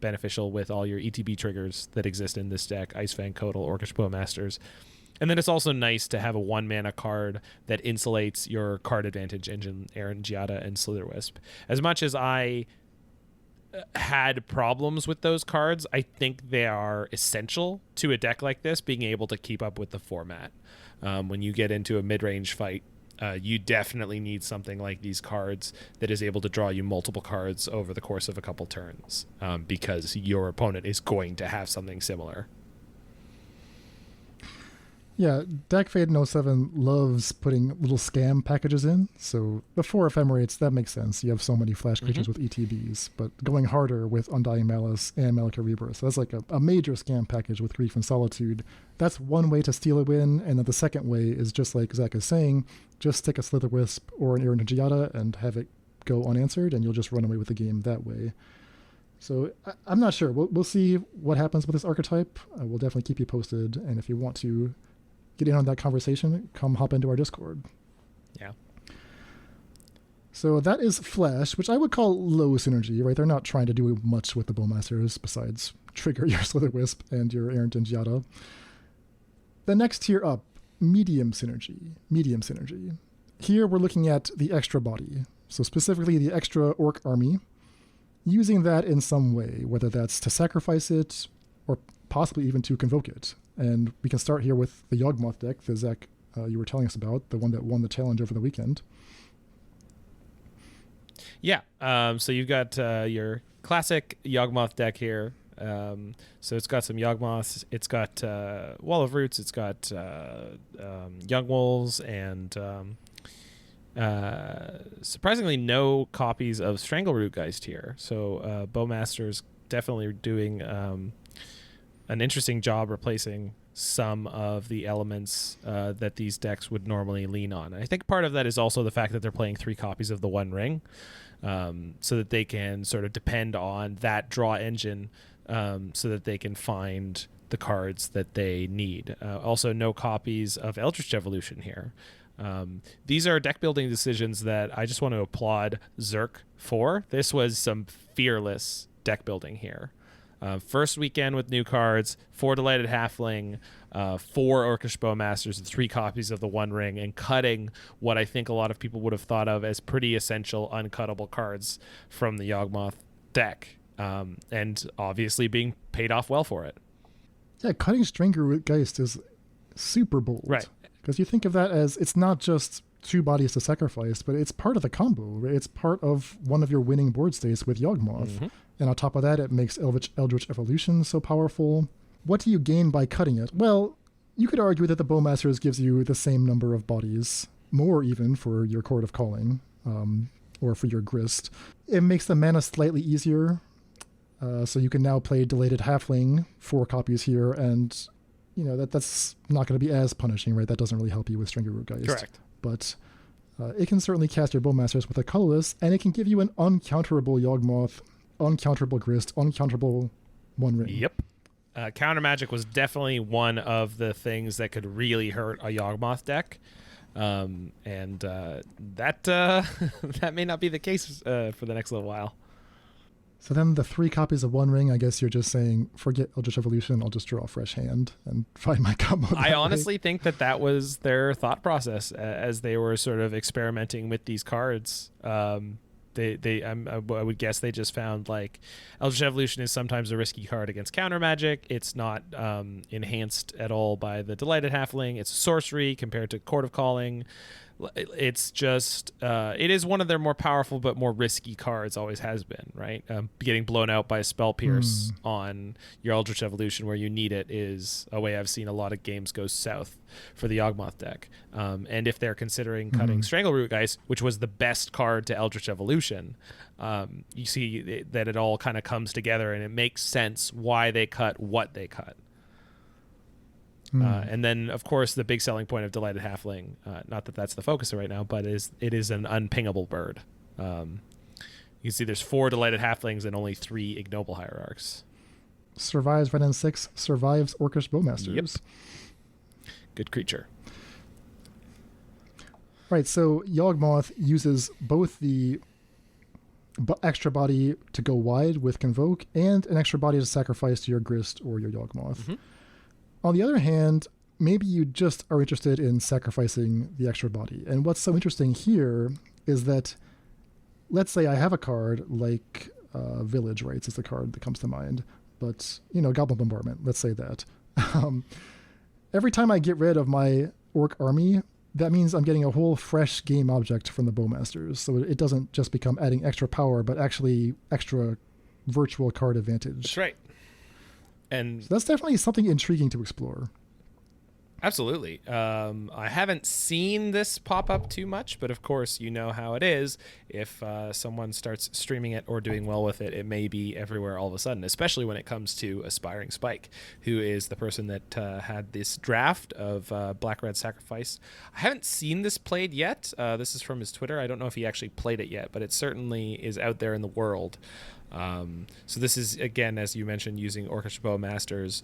beneficial with all your ETB triggers that exist in this deck: Icefang, Kodal, Orcish Bowmasters. And then it's also nice to have a 1-mana card that insulates your card advantage engine, Aaron Giada and Slitherwisp. As much as I had problems with those cards, I think they are essential to a deck like this, being able to keep up with the format. When you get into a mid-range fight, you definitely need something like these cards that is able to draw you multiple cards over the course of a couple turns, because your opponent is going to have something similar. Yeah, Dak Faden 07 loves putting little scam packages in. So the 4 Ephemerates, that makes sense. You have so many flash creatures with ETBs, but going harder with Undying Malice and Malakir Rebirth. So that's like a major scam package with Grief and Solitude. That's one way to steal a win, and then the second way is just like Zach is saying, just stick a Slitherwisp or an Aaron Giada and have it go unanswered, and you'll just run away with the game that way. So I'm not sure. We'll see what happens with this archetype. We'll definitely keep you posted, and if you want to get in on that conversation, come hop into our Discord. Yeah. So that is Flash, which I would call low synergy, right? They're not trying to do much with the Bowmasters besides trigger your Slitherwisp and your Errant and Giada. The next tier up, medium synergy. Medium synergy. Here we're looking at the extra body. So specifically the extra Orc army, using that in some way, whether that's to sacrifice it or possibly even to convoke it. And we can start here with the Yawgmoth deck that Zach, you were telling us about, the one that won the challenge over the weekend. Yeah, so you've got your classic Yawgmoth deck here. So it's got some Yawgmoths, it's got Wall of Roots, it's got Young Wolves, and surprisingly no copies of Strangleroot Geist here. So Bowmaster's definitely doing an interesting job replacing some of the elements that these decks would normally lean on. I think part of that is also the fact that they're playing 3 copies of the One Ring, so that they can sort of depend on that draw engine, so that they can find the cards that they need. Also, no copies of Eldritch Evolution here. These are deck building decisions that I just want to applaud Zerk for. This was some fearless deck building here. First weekend with new cards, 4 Delighted Halfling, 4 Orcish Bowmasters, and 3 copies of the One Ring, and cutting what I think a lot of people would have thought of as pretty essential uncuttable cards from the Yawgmoth deck, and obviously being paid off well for it. Yeah, cutting Strangleroot Geist is super bold. Right. Because you think of that as, it's not just 2 bodies to sacrifice, but it's part of the combo. Right? It's part of one of your winning board states with Yawgmoth. Mm-hmm. And on top of that, it makes Eldritch Evolution so powerful. What do you gain by cutting it? Well, you could argue that the Bowmasters gives you the same number of bodies, more even for your Chord of Calling, or for your Grist. It makes the mana slightly easier, so you can now play Delated Halfling, 4 copies here, and that's not going to be as punishing, right? That doesn't really help you with Strangleroot Geist. Correct. But it can certainly cast your Bowmasters with a colorless, and it can give you an uncounterable Yawgmoth, uncounterable Grist, uncounterable One Ring. Yep. Counter magic was definitely one of the things that could really hurt a Yawgmoth deck. And that that may not be the case for the next little while. So then the 3 copies of One Ring, I guess you're just saying, forget Eldritch Evolution, I'll just draw a fresh hand and find my combo. I honestly think that was their thought process as they were sort of experimenting with these cards. I would guess they just found like Eldritch Evolution is sometimes a risky card against counter magic. It's not enhanced at all by the Delighted Halfling. It's sorcery compared to Court of Calling. It's just it is one of their more powerful but more risky cards, always has been, right? Getting blown out by a Spell Pierce on your Eldritch Evolution where you need it is a way I've seen a lot of games go south for the Yawgmoth deck. And if they're considering cutting Strangleroot Geist, which was the best card to Eldritch Evolution, you see that it all kind of comes together and it makes sense why they cut what they cut. And then, of course, the big selling point of Delighted Halfling, not that that's the focus right now, but it is an unpingable bird. You can see there's 4 Delighted Halflings and only 3 Ignoble Hierarchs. Survives Red and 6, survives Orcish Bowmasters. Yep. Good creature. Right, so Yawgmoth uses both the extra body to go wide with Convoke and an extra body to sacrifice to your Grist or your Yawgmoth. On the other hand, maybe you just are interested in sacrificing the extra body. And what's so interesting here is that, let's say I have a card like Village Rites is the card that comes to mind, but, Goblin Bombardment, let's say that. Every time I get rid of my Orc army, that means I'm getting a whole fresh game object from the Bowmasters. So it doesn't just become adding extra power, but actually extra virtual card advantage. That's right. And so that's definitely something intriguing to explore. Absolutely. I haven't seen this pop up too much, but of course, you know how it is. If someone starts streaming it or doing well with it, it may be everywhere all of a sudden, especially when it comes to Aspiring Spike, who is the person that had this draft of Black Red Sacrifice. I haven't seen this played yet. This is from his Twitter. I don't know if he actually played it yet, but it certainly is out there in the world. So this is, again, as you mentioned, using Orcish Bowmasters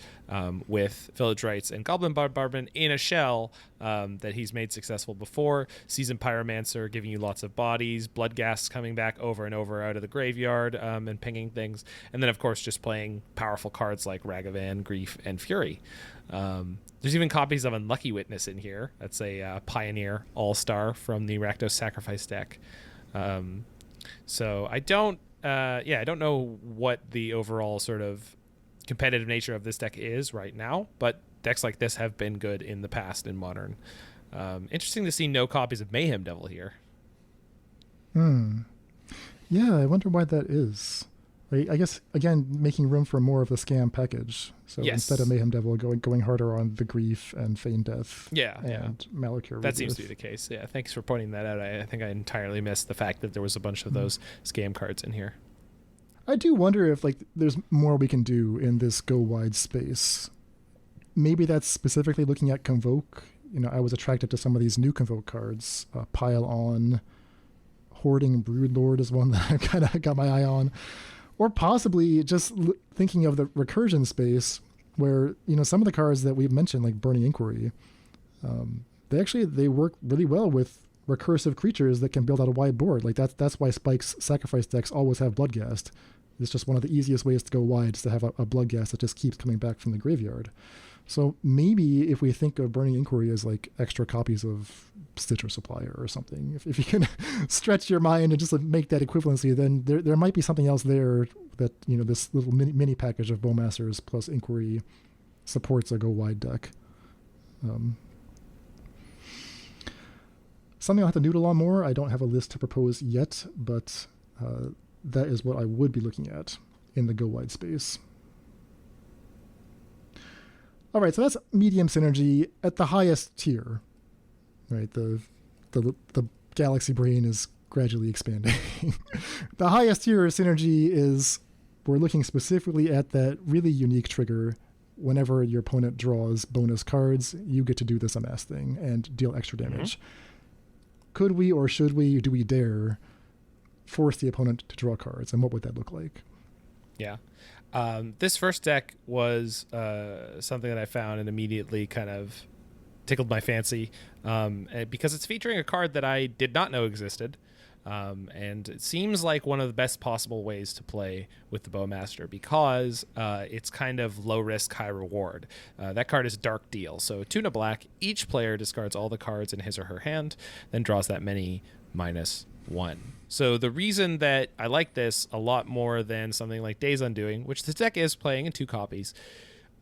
with Village Rites and Goblin Bombardment in a shell that he's made successful before. Seasoned Pyromancer giving you lots of bodies, Bloodghast coming back over and over out of the graveyard and pinging things. And then, of course, just playing powerful cards like Ragavan, Grief, and Fury. There's even copies of Unlucky Witness in here. That's a Pioneer All-Star from the Rakdos Sacrifice deck. So I don't know what the overall sort of competitive nature of this deck is right now, but decks like this have been good in the past in Modern. Interesting to see no copies of Mayhem Devil here. Yeah, I wonder why that is. I guess, again, making room for more of the scam package. So instead of Mayhem Devil, going harder on the Grief and Feign Death and Malakir. That seems to be the case. Yeah, thanks for pointing that out. I think I entirely missed the fact that there was a bunch of those scam cards in here. I do wonder if there's more we can do in this go wide space. Maybe that's specifically looking at Convoke. I was attracted to some of these new Convoke cards. Pile On, Hoarding Broodlord is one that I kind of got my eye on. Or possibly just thinking of the recursion space where, some of the cards that we've mentioned, like Burning Inquiry, they work really well with recursive creatures that can build out a wide board. That's why Spike's Sacrifice decks always have Bloodghast. It's just one of the easiest ways to go wide is to have a Bloodghast that just keeps coming back from the graveyard. So maybe if we think of Burning Inquiry as extra copies of Stitcher Supplier or something, if you can stretch your mind and just make that equivalency, then there might be something else there that, this little mini package of Bowmasters plus Inquiry supports a go wide deck. Something I'll have to noodle on more. I don't have a list to propose yet, but that is what I would be looking at in the go wide space. All right, so that's medium synergy at the highest tier, right? The galaxy brain is gradually expanding. The highest tier of synergy is we're looking specifically at that really unique trigger. Whenever your opponent draws bonus cards, you get to do this amass thing and deal extra damage. Could we or should we, do we dare force the opponent to draw cards, and what would that look like? Yeah. This first deck was something that I found and immediately kind of tickled my fancy because it's featuring a card that I did not know existed. And it seems like one of the best possible ways to play with the Bowmaster because it's kind of low risk, high reward. That card is Dark Deal. So 2 and a black, each player discards all the cards in his or her hand, then draws that many -1. So the reason that I like this a lot more than something like Days Undoing, which this deck is playing in 2 copies,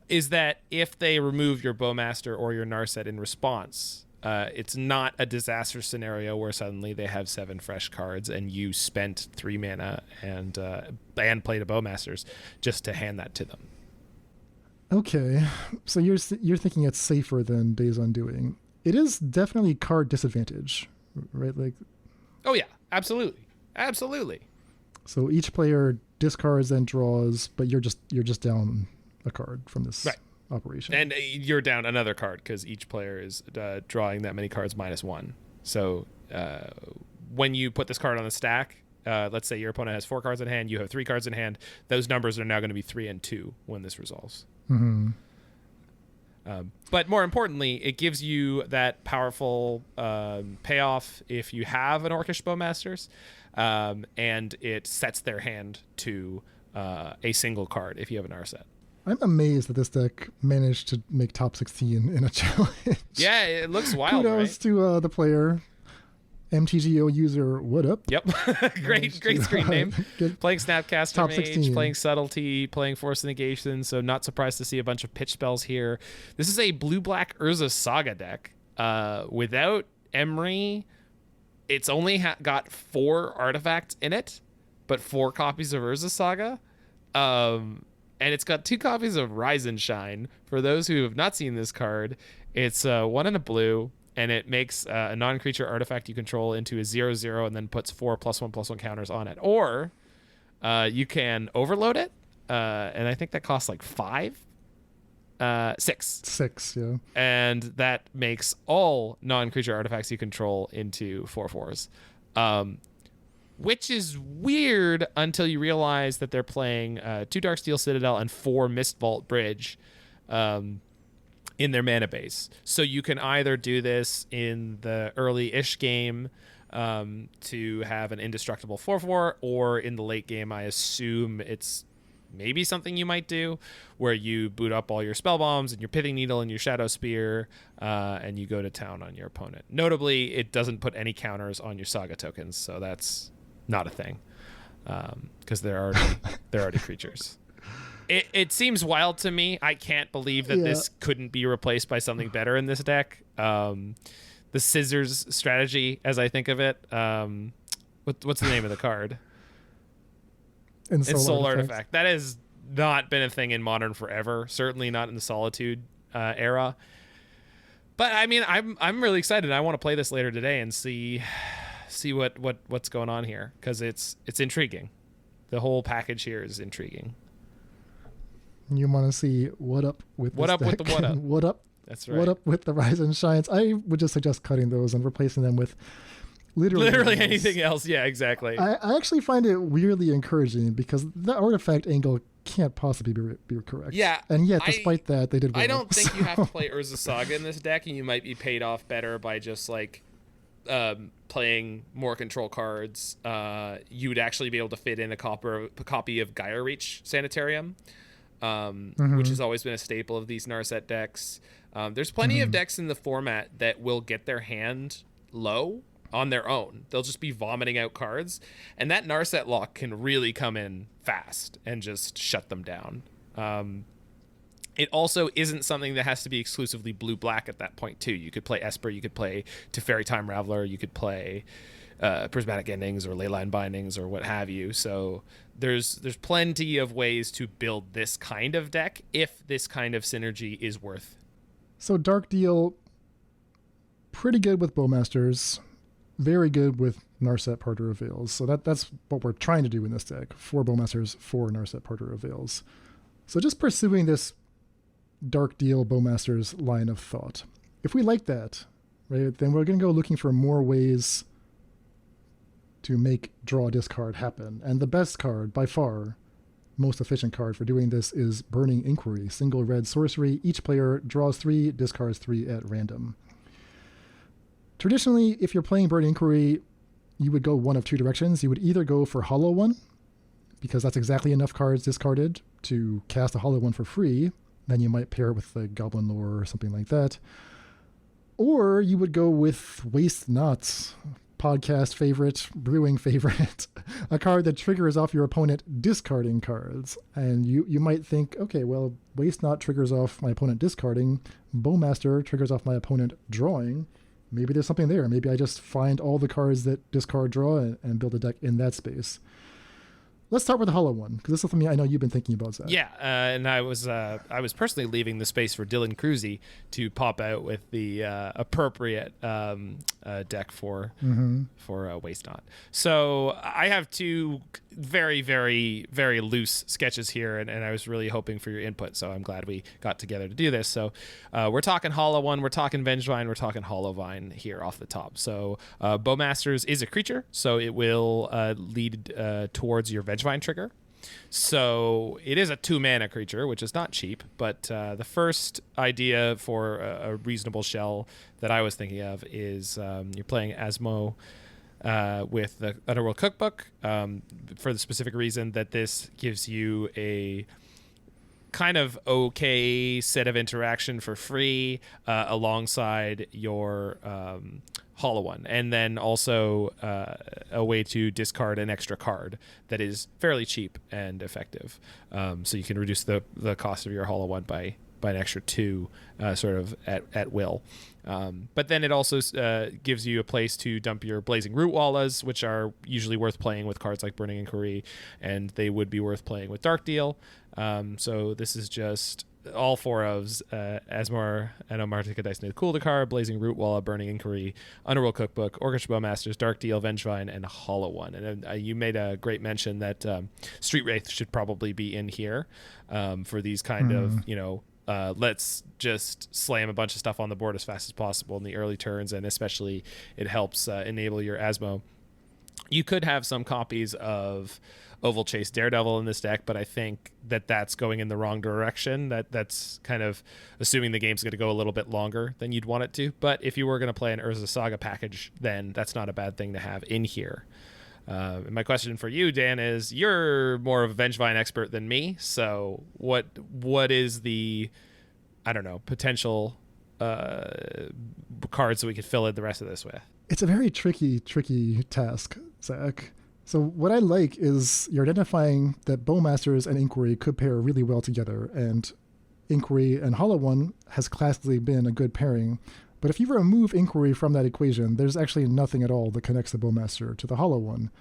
is that if they remove your Bowmaster or your Narset in response, it's not a disaster scenario where suddenly they have 7 fresh cards and you spent 3 mana and played a Bowmasters just to hand that to them. Okay, so you're thinking it's safer than Days Undoing. It is definitely card disadvantage, right? Like, oh yeah, absolutely. So each player discards and draws, but you're just down a card from this operation, and you're down another card because each player is drawing that many cards -1. So when you put this card on the stack, let's say your opponent has 4 cards in hand, you have 3 cards in hand. Those numbers are now going to be 3 and 2 when this resolves. Mm-hmm. But more importantly, it gives you that powerful payoff if you have an Orcish Bowmasters, and it sets their hand to a single card if you have an Narset. I'm amazed that this deck managed to make top 16 in a challenge. Yeah, it looks wild. Kudos right? to the player. MTGO user, what up? Yep. great screen name. Playing Snapcaster Top Mage, 16. playing Subtlety, playing Force Negation, so not surprised to see a bunch of pitch spells here. This is a blue-black Urza Saga deck. Without Emery, it's only got 4 artifacts in it, but 4 copies of Urza Saga. And it's got 2 copies of Rise and Shine. For those who have not seen this card, it's 1 and a blue, and it makes a non-creature artifact you control into a 0/0 and then puts 4 +1/+1 counters on it. Or you can overload it, and I think that costs like 6. 6, yeah. And that makes all non-creature artifacts you control into 4/4s. Which is weird until you realize that they're playing 2 Darksteel Citadel and 4 Mistvault Bridge in their mana base. So you can either do this in the early-ish game to have an indestructible 4/4, or in the late game, I assume it's maybe something you might do, where you boot up all your spell bombs and your Pithing Needle and your Shadow Spear, and you go to town on your opponent. Notably, it doesn't put any counters on your Saga tokens, so that's not a thing, because they're already creatures. It seems wild to me. I can't believe that this couldn't be replaced by something better in this deck. The scissors strategy, as I think of it. What's the name of the card? Soul Artifact. That has not been a thing in Modern forever. Certainly not in the Solitude era. But I mean, I'm really excited. I want to play this later today and see what's going on here, because it's intriguing. The whole package here is intriguing. You want to see what up with this deck? With the what up? What up? That's right. What up with the Rise and Shines? I would just suggest cutting those and replacing them with literally anything else. Yeah, exactly. I actually find it weirdly encouraging because the artifact angle can't possibly be correct. Yeah. And yet, despite that, they did well. I don't think you have to play Urza Saga in this deck, and you might be paid off better by just like playing more control cards. You would actually be able to fit in a copy of Gaia Reach Sanitarium, which has always been a staple of these Narset decks. There's plenty of decks in the format that will get their hand low on their own. They'll just be vomiting out cards, and that Narset lock can really come in fast and just shut them down. It also isn't something that has to be exclusively blue-black at that point, too. You could play Esper, you could play Teferi Time Raveler, you could play Prismatic Endings or Leyline Bindings or what have you. So there's plenty of ways to build this kind of deck if this kind of synergy is worth. So Dark Deal, pretty good with Bowmasters, very good with Narset Parter of Veils. So that's what we're trying to do in this deck. 4 Bowmasters, 4 Narset Parter of Veils. So just pursuing this Dark Deal Bowmasters line of thought. If we like that, right, then we're going to go looking for more ways to make draw discard happen. And the best card, by far, most efficient card for doing this is Burning Inquiry, single red sorcery. Each player draws 3, discards 3 at random. Traditionally, if you're playing Burning Inquiry, you would go one of two directions. You would either go for Hollow One, because that's exactly enough cards discarded to cast a Hollow One for free. Then you might pair it with the Goblin Lore or something like that. Or you would go with Waste Not, podcast favorite, brewing favorite, a card that triggers off your opponent discarding cards. And you might think, okay, well, Waste Not triggers off my opponent discarding, Bowmaster triggers off my opponent drawing. Maybe there's something there. Maybe I just find all the cards that discard draw and build a deck in that space. Let's start with the Hollow One, because this is something I know you've been thinking about, Zach. Yeah, and I was personally leaving the space for Dylan Cruzy to pop out with the appropriate deck for Waste Not. So I have two very, very, very loose sketches here, and I was really hoping for your input, so I'm glad we got together to do this. So we're talking Hollow One, we're talking Vengevine, we're talking Hollowvine here off the top. So Bowmasters is a creature, so it will lead towards your Vengevine trigger. So it is a 2-mana creature, which is not cheap, but the first idea for a reasonable shell that I was thinking of is you're playing Asmo with the Underworld Cookbook for the specific reason that this gives you a kind of okay set of interaction for free alongside your Hollow One, and then also a way to discard an extra card that is fairly cheap and effective. So you can reduce the cost of your Hollow One by an extra 2 sort of at will. But then it also gives you a place to dump your Blazing Root Wallas, which are usually worth playing with cards like Burning Inquiry, and they would be worth playing with Dark Deal. So this is just all 4 ofs, Asmor and Omartica Dice Kuldakar, Blazing Root Walla, Burning Inquiry, Underworld Cookbook, Orcish Bowmasters, Dark Deal, Vengevine, and Hollow One. And you made a great mention that Street Wraith should probably be in here for these kind of, let's just slam a bunch of stuff on the board as fast as possible in the early turns, and especially it helps enable your Asmo. You could have some copies of Oval Chase Daredevil in this deck, but I think that's going in the wrong direction. That's kind of assuming the game's going to go a little bit longer than you'd want it to. But if you were going to play an Urza Saga package, then that's not a bad thing to have in here. And my question for you, Dan, is you're more of a Vengevine expert than me. So what is the, I don't know, potential cards that we could fill in the rest of this with? It's a very tricky task, Zach. So what I like is you're identifying that Bowmasters and Inquiry could pair really well together, and Inquiry and Hollow One has classically been a good pairing. But if you remove Inquiry from that equation, there's actually nothing at all that connects the Bowmaster to the Hollow One.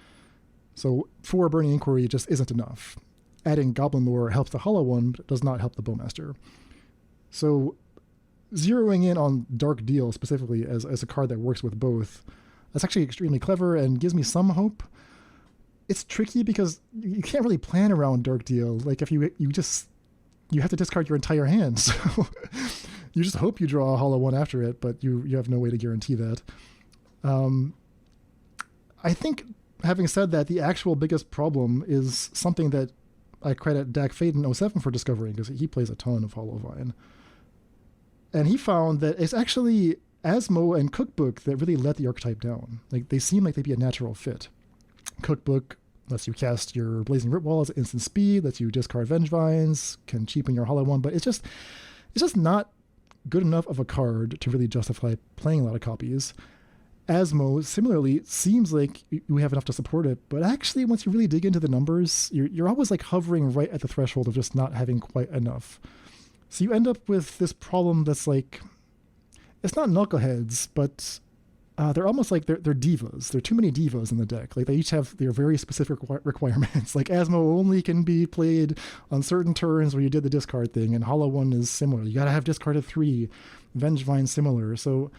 So 4 Burning Inquiry just isn't enough. Adding Goblin Lore helps the Hollow One, but does not help the Bowmaster. So zeroing in on Dark Deal specifically as a card that works with both, that's actually extremely clever and gives me some hope. It's tricky because you can't really plan around Dark Deal. Like if you have to discard your entire hand, so you just hope you draw a Hollow One after it, but you have no way to guarantee that. I think, having said that, the actual biggest problem is something that I credit Dak Faden07 for discovering, because he plays a ton of Hollowvine. And he found that it's actually Asmo and Cookbook that really let the archetype down. Like they seem like they'd be a natural fit. Cookbook lets you cast your Blazing Root Wall as instant speed, lets you discard Vengevines, can cheapen your Hollow One, but it's just not good enough of a card to really justify playing a lot of copies. Asmo, similarly, seems like you have enough to support it, but actually once you really dig into the numbers, you're always like hovering right at the threshold of just not having quite enough. So you end up with this problem that's like, it's not knuckleheads, but they're almost like they're divas. There are too many divas in the deck. Like they each have their very specific requirements. Like Asmo only can be played on certain turns where you did the discard thing, and Hollow One is similar. You gotta have discarded 3, Vengevine similar. So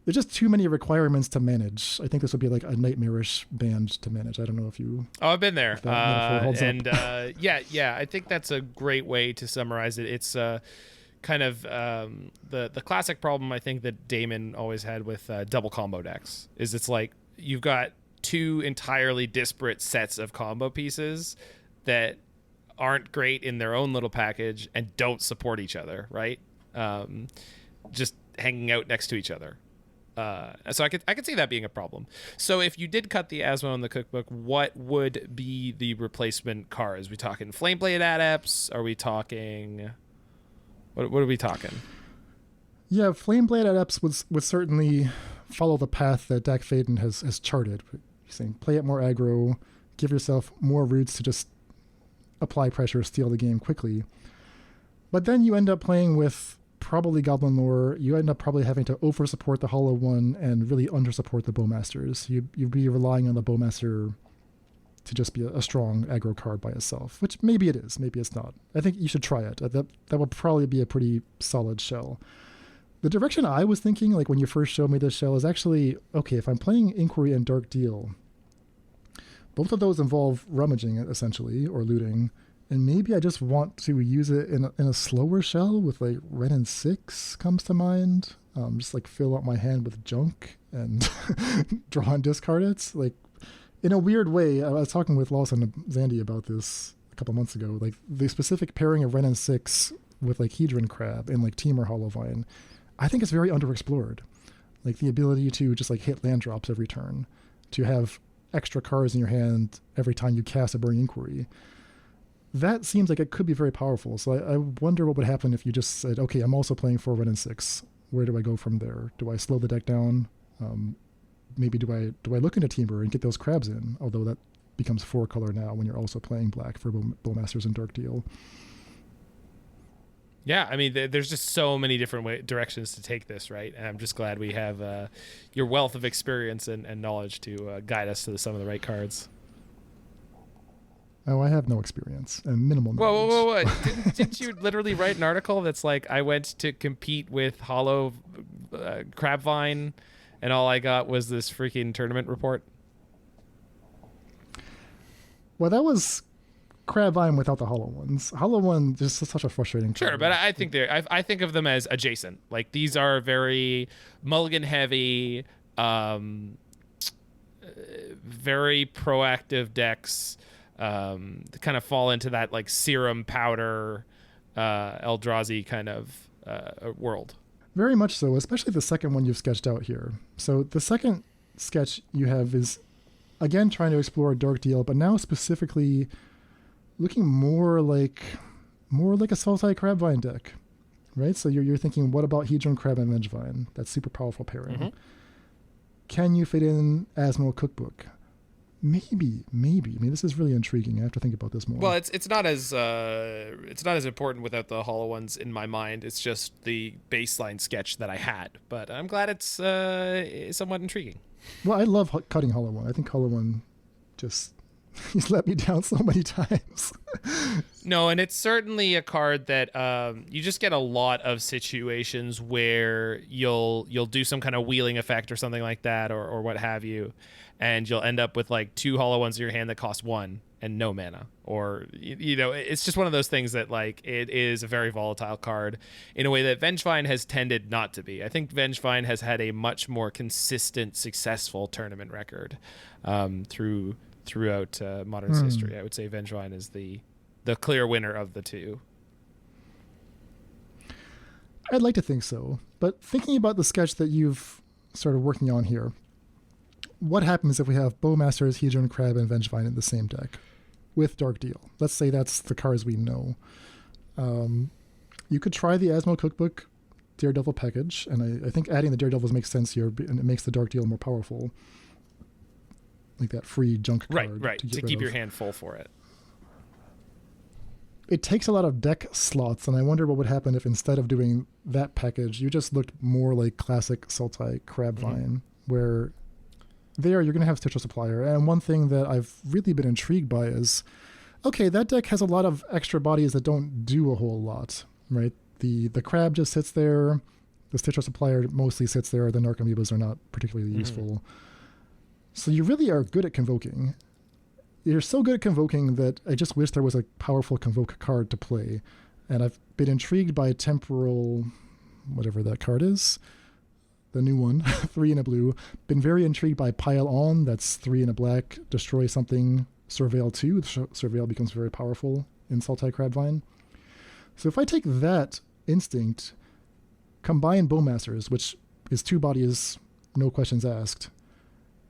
there's just too many requirements to manage. I think this would be like a nightmarish band to manage. I don't know if you... Oh, I've been there. Yeah, I think that's a great way to summarize it. It's kind of the classic problem I think that Damon always had with double combo decks is it's like you've got 2 entirely disparate sets of combo pieces that aren't great in their own little package and don't support each other, right? Just hanging out next to each other. So I could see that being a problem. So if you did cut the Asmo in the cookbook, what would be the replacement cards? Are we talking Flameblade Adepts? Are we talking... What are we talking? Yeah, Flameblade Adepts would certainly follow the path that Dak Faden has charted. You're saying play it more aggro, give yourself more roots to just apply pressure, steal the game quickly. But then you end up playing with probably Goblin Lore. You end up probably having to over-support the Hollow One and really under-support the Bowmasters. You'd be relying on the Bowmaster to just be a strong aggro card by itself, which maybe it is, maybe it's not. I think you should try it. That will probably be a pretty solid shell. The direction I was thinking, like when you first showed me this shell, is actually, okay, if I'm playing Inquiry and Dark Deal, both of those involve rummaging, essentially, or looting, and maybe I just want to use it in a slower shell with, like, Ren and 6 comes to mind. Just, like, fill out my hand with junk and draw and discard it. Like, in a weird way, I was talking with Lawson and Zandy about this a couple months ago. Like, the specific pairing of Ren and 6 with, like, Hedron Crab and, like, Temur Hollowvine, I think it's very underexplored. Like, the ability to just, like, hit land drops every turn, to have extra cards in your hand every time you cast a Burning Inquiry. That seems like it could be very powerful. So I wonder what would happen if you just said, okay, I'm also playing 4 Ren and 6. Where do I go from there? Do I slow the deck down? Maybe do I look into Temur and get those crabs in? Although that becomes 4 color now when you're also playing black for Bowmasters and Dark Deal. Yeah, I mean, there's just so many different directions to take this, right? And I'm just glad we have your wealth of experience and knowledge to guide us to some of the right cards. Oh, I have no experience and minimal knowledge. Whoa. Didn't you literally write an article that's like, I went to compete with Hollow Crabvine and all I got was this freaking tournament report? Well, that was Crabvine without the Hollow Ones. Hollow One just such a frustrating card. Sure, but I think I think of them as adjacent. Like, these are very mulligan heavy, very proactive decks. Kind of fall into that, like, Serum Powder Eldrazi kind of world. Very much so, especially the second one you've sketched out here. So the second sketch you have is, again, trying to explore Dark Deal, but now specifically looking more like a Sultai Crabvine deck, right? So you're thinking, what about Hedron Crab and Vengevine? That's super powerful pairing. Mm-hmm. Can you fit in Asmo Cookbook? Maybe. I mean, this is really intriguing. I have to think about this more. Well, it's not as important without the Hollow Ones in my mind. It's just the baseline sketch that I had. But I'm glad it's somewhat intriguing. Well, I love cutting Hollow One. I think Hollow One just he's let me down so many times. No, and it's certainly a card that you just get a lot of situations where you'll do some kind of wheeling effect or something like that, or what have you, and you'll end up with like 2 Hollow Ones in your hand that cost 1 and no mana, or it's just one of those things that, like, it is a very volatile card in a way that Vengevine has tended not to be. I think Vengevine has had a much more consistent, successful tournament record throughout Modern's history. I would say Vengevine is the clear winner of the two. I'd like to think so, but thinking about the sketch that you've started working on here, what happens if we have Bowmasters, Hedron Crab, and Vengevine in the same deck with Dark Deal? Let's say that's the cards we know. You could try the Asmo Cookbook Daredevil package, and I think adding the Daredevils makes sense here, and it makes the Dark Deal more powerful. Like that free junk card. Right, to keep your hand full for it. It takes a lot of deck slots, and I wonder what would happen if instead of doing that package, you just looked more like classic Sultai Crabvine, where you're going to have Stitcher Supplier. And one thing that I've really been intrigued by is, okay, that deck has a lot of extra bodies that don't do a whole lot, right? The crab just sits there. The Stitcher Supplier mostly sits there. The Narcomoebas are not particularly useful. So you really are good at convoking. You're so good at convoking that I just wish there was a powerful convoke card to play. And I've been intrigued by Temporal, whatever that card is, the new one, 3 in a blue. Been very intrigued by Pile On, that's 3 in a black, destroy something, Surveil 2. Surveil becomes very powerful in Sultai Crabvine. So if I take that instinct, combine Bowmasters, which is 2 bodies, no questions asked,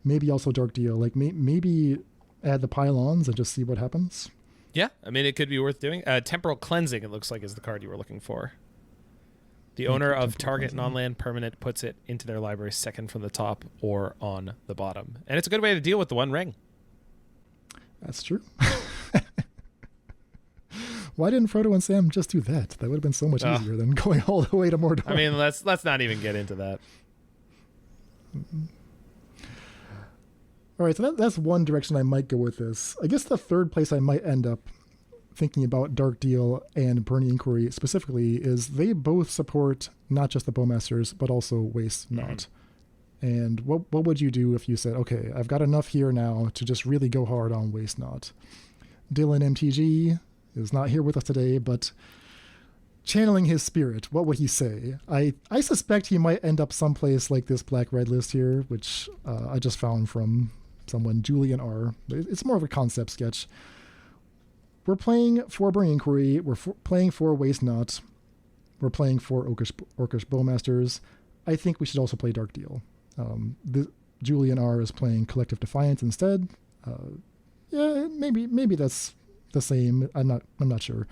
maybe also Dark Deal, like maybe add the pylons and just see what happens. Yeah, I mean, it could be worth doing. Temporal Cleansing, it looks like, is the card you were looking for. The owner of target non-land permanent puts it into their library second from the top or on the bottom. And it's a good way to deal with the 1 ring. That's true. Why didn't Frodo and Sam just do that? That would have been so much easier than going all the way to Mordor. I mean, let's not even get into that. All right, so that's one direction I might go with this. I guess the third place I might end up thinking about Dark Deal and Burning Inquiry specifically is they both support not just the Bowmasters, but also Waste Not. And what would you do if you said, okay, I've got enough here now to just really go hard on Waste Not? Dylan MTG is not here with us today, but channeling his spirit, what would he say? I suspect he might end up someplace like this black-red list here, which I just found from someone, Julian R. It's more of a concept sketch. We're playing for Burning Inquiry. We're playing for Waste Not. We're playing for Orcish Bowmasters. I think we should also play Dark Deal. Julian R. is playing Collective Defiance instead. Yeah, maybe that's the same. I'm not sure.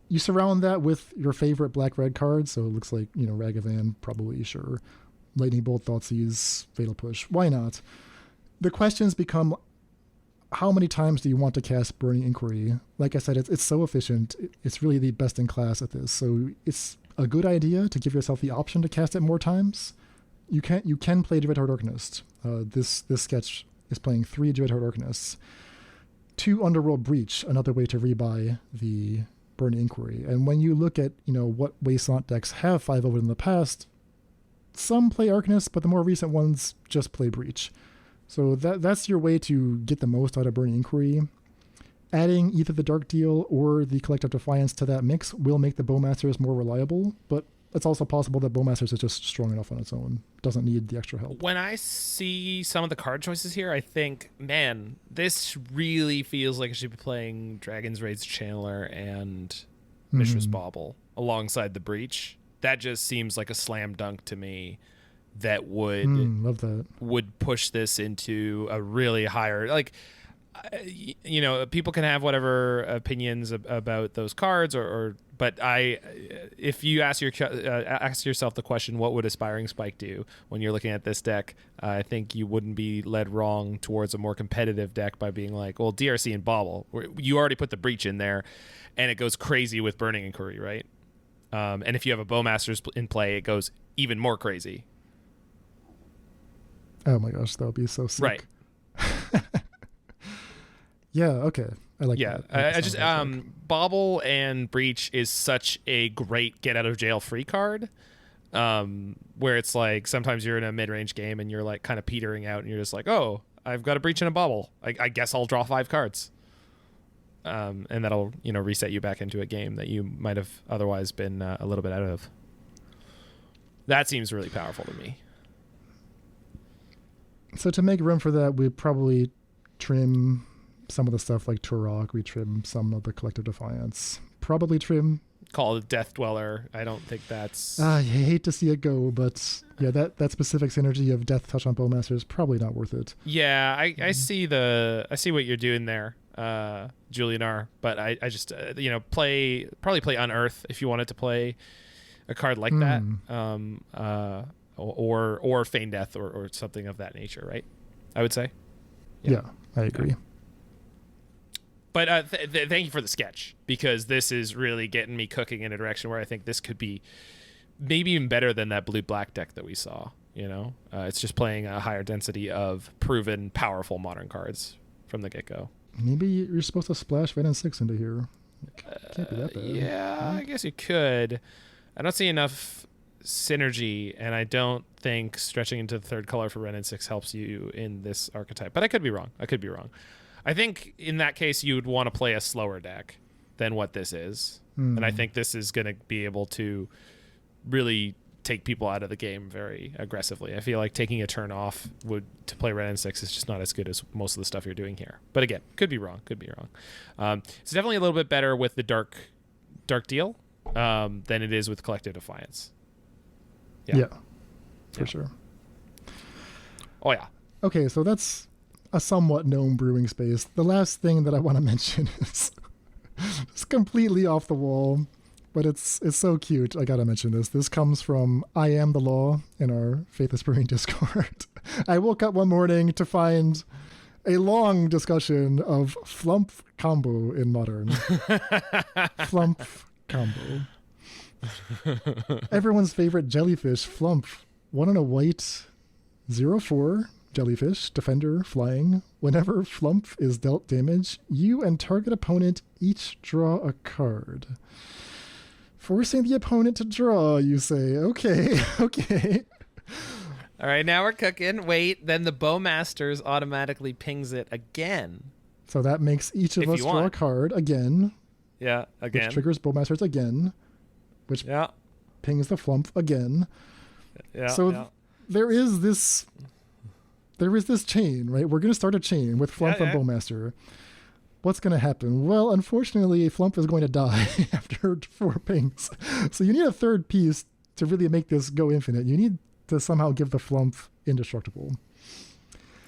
You surround that with your favorite black-red cards, so it looks like, Ragavan, probably, sure. Lightning Bolt, Thoughtseize, Fatal Push. Why not? The questions become, how many times do you want to cast Burning Inquiry? Like I said, it's so efficient. It's really the best in class at this. So it's a good idea to give yourself the option to cast it more times. You can play Dreadhorde Organist. This sketch is playing 3 Dreadhorde Organists. 2 Underworld Breach, another way to rebuy the Burning Inquiry. And when you look at, what Wasteland decks have 5 over in the past, some play Arcanist, but the more recent ones just play Breach. So that's your way to get the most out of Burning Inquiry. Adding either the Dark Deal or the Collective Defiance to that mix will make the Bowmasters more reliable, but it's also possible that Bowmasters is just strong enough on its own. Doesn't need the extra help. When I see some of the card choices here, I think, man, this really feels like it should be playing Dragon's Rage Channeler and Mishra's Bauble alongside the Breach. That just seems like a slam dunk to me that would push this into a really higher, like, people can have whatever opinions about those cards but if you ask yourself the question, what would Aspiring Spike do when you're looking at this deck? I think you wouldn't be led wrong towards a more competitive deck by being like, well, DRC and Bauble, you already put the Breach in there and it goes crazy with Burning Inquiry, right? And if you have a Bowmasters in play, it goes even more crazy. Oh my gosh, that would be so sick. Right. Yeah, okay. I like that. I just Bauble and Breach is such a great get out of jail free card. Where it's like sometimes you're in a mid-range game and you're like kind of petering out and you're just like, oh, I've got a Breach and a Bauble. I guess I'll draw 5 cards. And that'll, reset you back into a game that you might have otherwise been a little bit out of. That seems really powerful to me. So to make room for that, we probably trim some of the stuff like Turok. We trim some of the Collective Defiance. Probably trim. Call it Death Dweller. I don't think that's. I hate to see it go, but yeah, that specific synergy of Death Touch on Bowmaster is probably not worth it. Yeah, I see what you're doing there, Julian R. But I just probably play Unearth if you wanted to play a card like that, or Feign Death or something of that nature, right? I would say. Yeah, I agree. But thank you for the sketch, because this is really getting me cooking in a direction where I think this could be maybe even better than that blue-black deck that we saw. It's just playing a higher density of proven, powerful modern cards from the get-go. Maybe you're supposed to splash Red and 6 into here. Can't be that bad. Yeah, I guess you could. I don't see enough synergy, and I don't think stretching into the third color for Red and 6 helps you in this archetype. But I could be wrong. I think in that case you would want to play a slower deck than what this is. And I think this is going to be able to really take people out of the game very aggressively. I feel like taking a turn off to play Red N6 is just not as good as most of the stuff you're doing here. But again, could be wrong. It's definitely a little bit better with the Dark Deal than it is with Collective Defiance. Yeah, for sure. Oh yeah. Okay, so that's a somewhat known brewing space. The last thing that I want to mention is it's completely off the wall, but it's so cute. I gotta mention this. This comes from I Am the Law in our Faithless Brewing Discord. I woke up one morning to find a long discussion of flump combo in Modern. Flump combo. Everyone's favorite jellyfish, Flump. One on a white 0/4 jellyfish, defender, flying. Whenever Flump is dealt damage, you and target opponent each draw a card. Forcing the opponent to draw, you say. Okay. All right, now we're cooking. Wait, then the Bowmasters automatically pings it again. So that makes each of us draw a card again. Yeah, again. Which triggers Bowmasters again. Which pings the Flump again. Yeah. So there is this chain, right? We're going to start a chain with Flump and Bowmaster. What's going to happen? Well, unfortunately, Flump is going to die after 4 pings. So you need a third piece to really make this go infinite. You need to somehow give the Flump indestructible.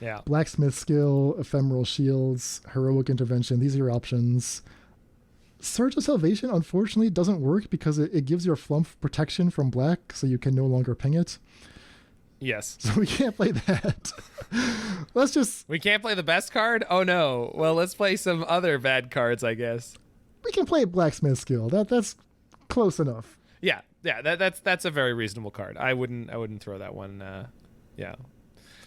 Yeah. Blacksmith skill, ephemeral shields, heroic intervention. These are your options. Surge of Salvation, unfortunately, doesn't work because it gives your Flump protection from black, so you can no longer ping it. Yes. So we can't play that. We can't play the best card? Oh no. Well, let's play some other bad cards, I guess. We can play Blacksmith skill. That's close enough. Yeah. That's a very reasonable card. I wouldn't throw that one. Yeah.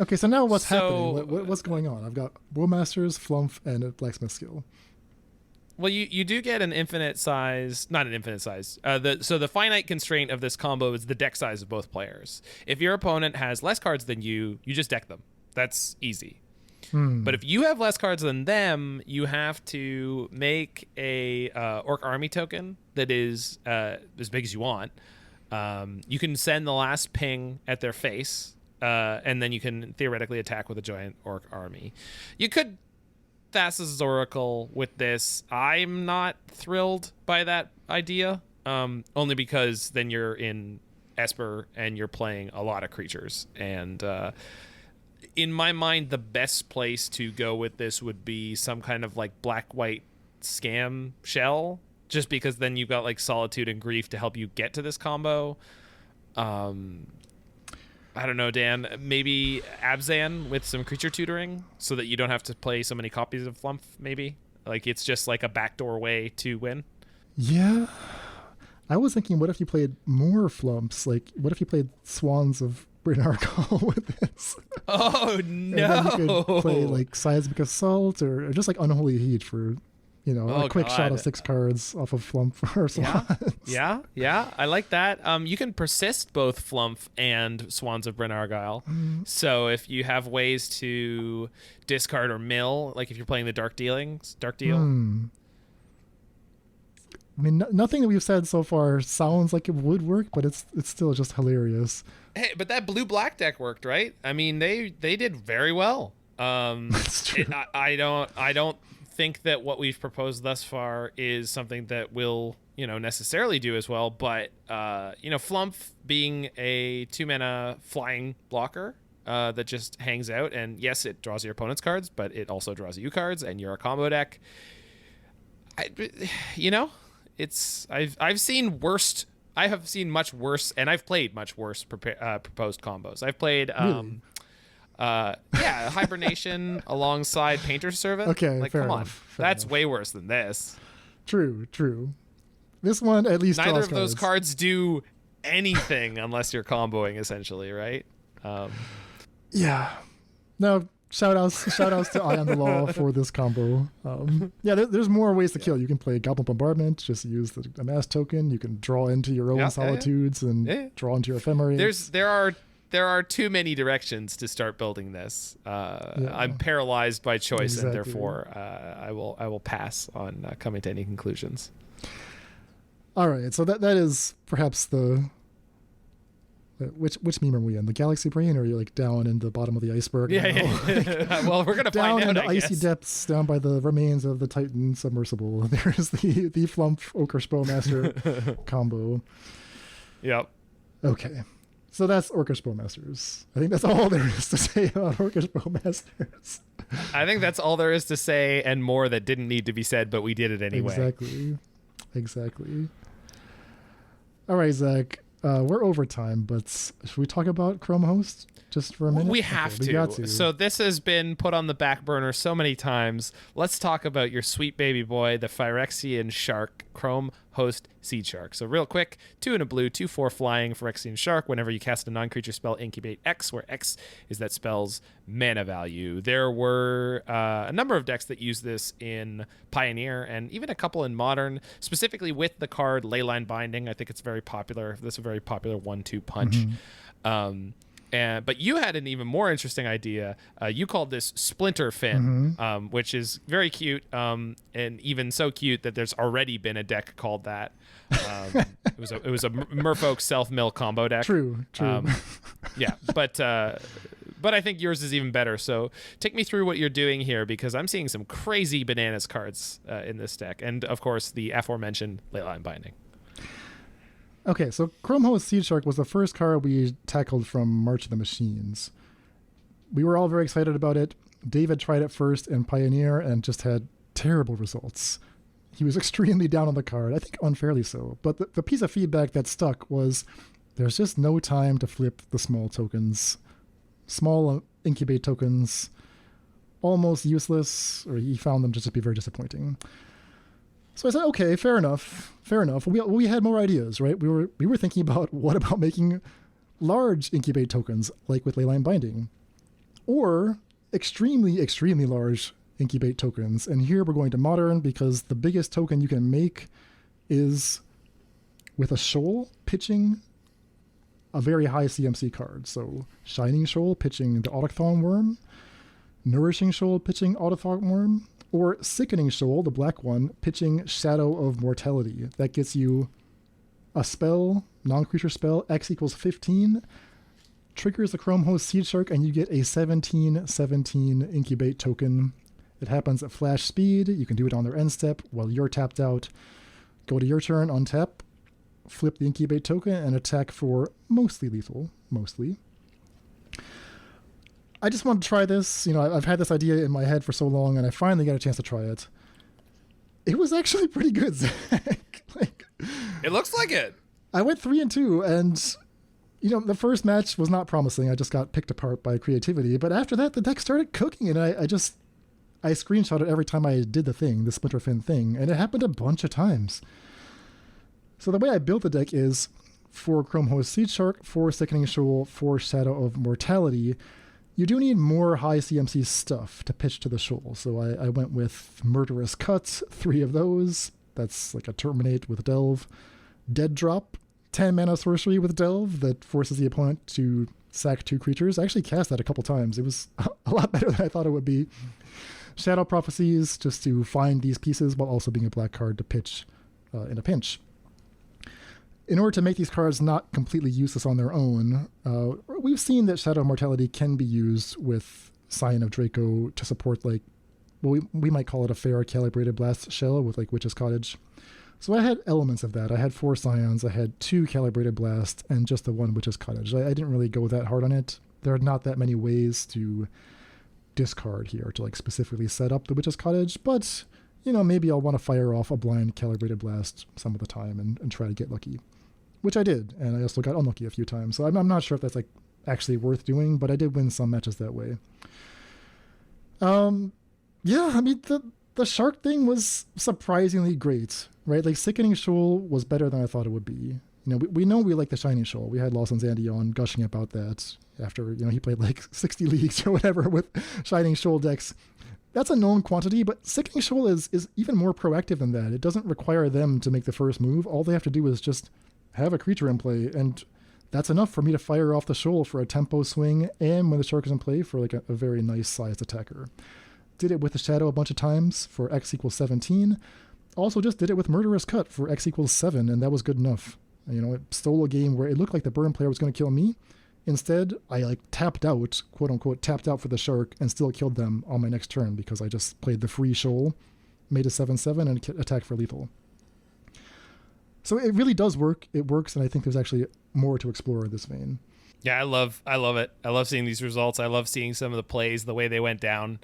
Okay, so now what's happening? What's going on? I've got Bowmasters, Flump, and a Blacksmith skill. Well, you do get not an infinite size. So the finite constraint of this combo is the deck size of both players. If your opponent has less cards than you just deck them. That's easy. But if you have less cards than them, you have to make a Orc Army token that is as big as you want. You can send the last ping at their face, and then you can theoretically attack with a giant Orc Army. You could Thassa's Oracle with this. I'm not thrilled by that idea, only because then you're in Esper and you're playing a lot of creatures. And in my mind, the best place to go with this would be some kind of like black-white scam shell, just because then you've got like Solitude and Grief to help you get to this combo. I don't know, Dan. Maybe Abzan with some creature tutoring so that you don't have to play so many copies of Flump, maybe? Like, it's just like a backdoor way to win? Yeah. I was thinking, what if you played more Flumps? Like, what if you played Swans of Brynargal with this? Oh, no! And then you could play, like, Seismic Assault or just, like, Unholy Heat for... a quick shot of 6 cards off of Flump or Swans. Yeah, I like that. You can persist both Flump and Swans of Bryn Argyle. So if you have ways to discard or mill, like if you're playing the Dark Deal. I mean, nothing that we've said so far sounds like it would work, but it's still just hilarious. Hey, but that blue-black deck worked, right? I mean, they did very well. That's true. I don't think that what we've proposed thus far is something that will necessarily do as well, but Flump being a 2-mana flying blocker that just hangs out, and yes, it draws your opponent's cards, but it also draws you cards, and you're a combo deck. I've seen worse. I have seen much worse, and I've played much worse proposed combos. I've played Hibernation alongside Painter's Servant. Okay, like, fair come on, enough, that's enough. way worse than this. True. This one at least neither draws of those cards do anything unless you're comboing, essentially, right? Yeah. No, shout outs to I Am the Law for this combo. There's more ways to kill. You can play Goblin Bombardment, just use the amass token. You can draw into your own Solitudes and draw into your Ephemeris. There are too many directions to start building this. I'm paralyzed by choice, and therefore I will pass on coming to any conclusions. All right, so that is perhaps the Which meme are we in? The galaxy brain, or are you like down in the bottom of the iceberg? Yeah. Well, we're gonna down find out. in the I icy guess. depths, down by the remains of the Titan submersible. There's the Flump Orcish Bowmaster combo. Yep. Okay, so that's Orcish Bowmasters. I think that's all there is to say about Orcish Bowmasters. I think that's all there is to say, and more that didn't need to be said, but we did it anyway. Exactly. All right, Zach. We're over time, but should we talk about Chrome Host just for a minute? We have We got to. So this has been put on the back burner so many times. Let's talk about your sweet baby boy, the Phyrexian Shark, Chrome Host Seedshark. So real quick, 2 and a blue, 2/4 flying Phyrexian Shark. Whenever you cast a non-creature spell, incubate X, where X is that spell's mana value. There were a number of decks that use this in Pioneer and even a couple in Modern, specifically with the card Leyline Binding. I think it's very popular. This is a very popular 1-2 punch. But you had an even more interesting idea. You called this Splinter Fin, which is very cute, and even so cute that there's already been a deck called that. It was a Merfolk self-mill combo deck. True. Yeah, but I think yours is even better. So take me through what you're doing here, because I'm seeing some crazy bananas cards in this deck, and of course the aforementioned Leyline Binding. Okay, so Chrome Host Seedshark was the first card we tackled from March of the Machines. We were all very excited about it. David tried it first in Pioneer and just had terrible results. He was extremely down on the card, I think unfairly so. But the piece of feedback that stuck was there's just no time to flip the small tokens. Small incubate tokens, almost useless, or he found them just to be very disappointing. So I said, okay, fair enough. We had more ideas, right? We were thinking about what about making large incubate tokens, like with Leyline Binding, or extremely, extremely large incubate tokens. And here we're going to Modern, because the biggest token you can make is with a shoal pitching a very high CMC card. So Shining Shoal pitching the Autochthon Worm, Nourishing Shoal pitching Autochthon Worm, or Sickening Shoal, the black one, pitching Shadow of Mortality. That gets you a spell, non-creature spell, X equals 15, triggers the Chrome Host Seedshark, and you get a 17/17 incubate token. It happens at flash speed. You can do it on their end step while you're tapped out. Go to your turn, untap, flip the incubate token, and attack for mostly lethal. I just wanted to try this. I've had this idea in my head for so long, and I finally got a chance to try it. It was actually pretty good, Zach. It looks like it. I went 3-2, and the first match was not promising. I just got picked apart by creativity. But after that, the deck started cooking, and I screenshot it every time I did the Splinter Fin thing, and it happened a bunch of times. So the way I built the deck is 4 Chrome Host Seedshark, 4 Sickening Shoal, 4 Shadow of Mortality. You do need more high CMC stuff to pitch to the shoal, so I went with Murderous Cut, 3 of those. That's like a Terminate with Delve. Dead Drop, 10 mana sorcery with Delve that forces the opponent to sack 2 creatures. I actually cast that a couple times. It was a lot better than I thought it would be. Shadow Prophecies, just to find these pieces while also being a black card to pitch in a pinch. In order to make these cards not completely useless on their own, we've seen that Shadow of Mortality can be used with Scion of Draco to support, we might call it a fair calibrated blast shell with Witch's Cottage. So I had elements of that. I had 4 Scions, I had 2 calibrated blast, and just the 1 Witch's Cottage. I didn't really go that hard on it. There are not that many ways to discard here to specifically set up the Witch's Cottage, but maybe I'll want to fire off a blind calibrated blast some of the time and try to get lucky. Which I did, and I also got unlucky a few times. So I'm not sure if that's actually worth doing, but I did win some matches that way. The shark thing was surprisingly great, right? Sickening Shoal was better than I thought it would be. We know we like the Shining Shoal. We had Lawson Zandy on gushing about that after he played 60 leagues or whatever with Shining Shoal decks. That's a known quantity, but Sickening Shoal is even more proactive than that. It doesn't require them to make the first move. All they have to do is just have a creature in play, and that's enough for me to fire off the shoal for a tempo swing, and when the shark is in play for a very nice sized attacker. Did it with the Shadow a bunch of times for X equals 17. Also just did it with Murderous Cut for X equals 7, and that was good enough. You know, it stole a game where it looked like the burn player was going to kill me. Instead, I like tapped out, quote unquote, tapped out for the shark and still killed them on my next turn because I just played the free shoal, made a 7/7 and attacked for lethal. So it really does work. It works, and I think there's actually more to explore in this vein. Yeah, I love it. I love seeing these results. I love seeing some of the plays, the way they went down.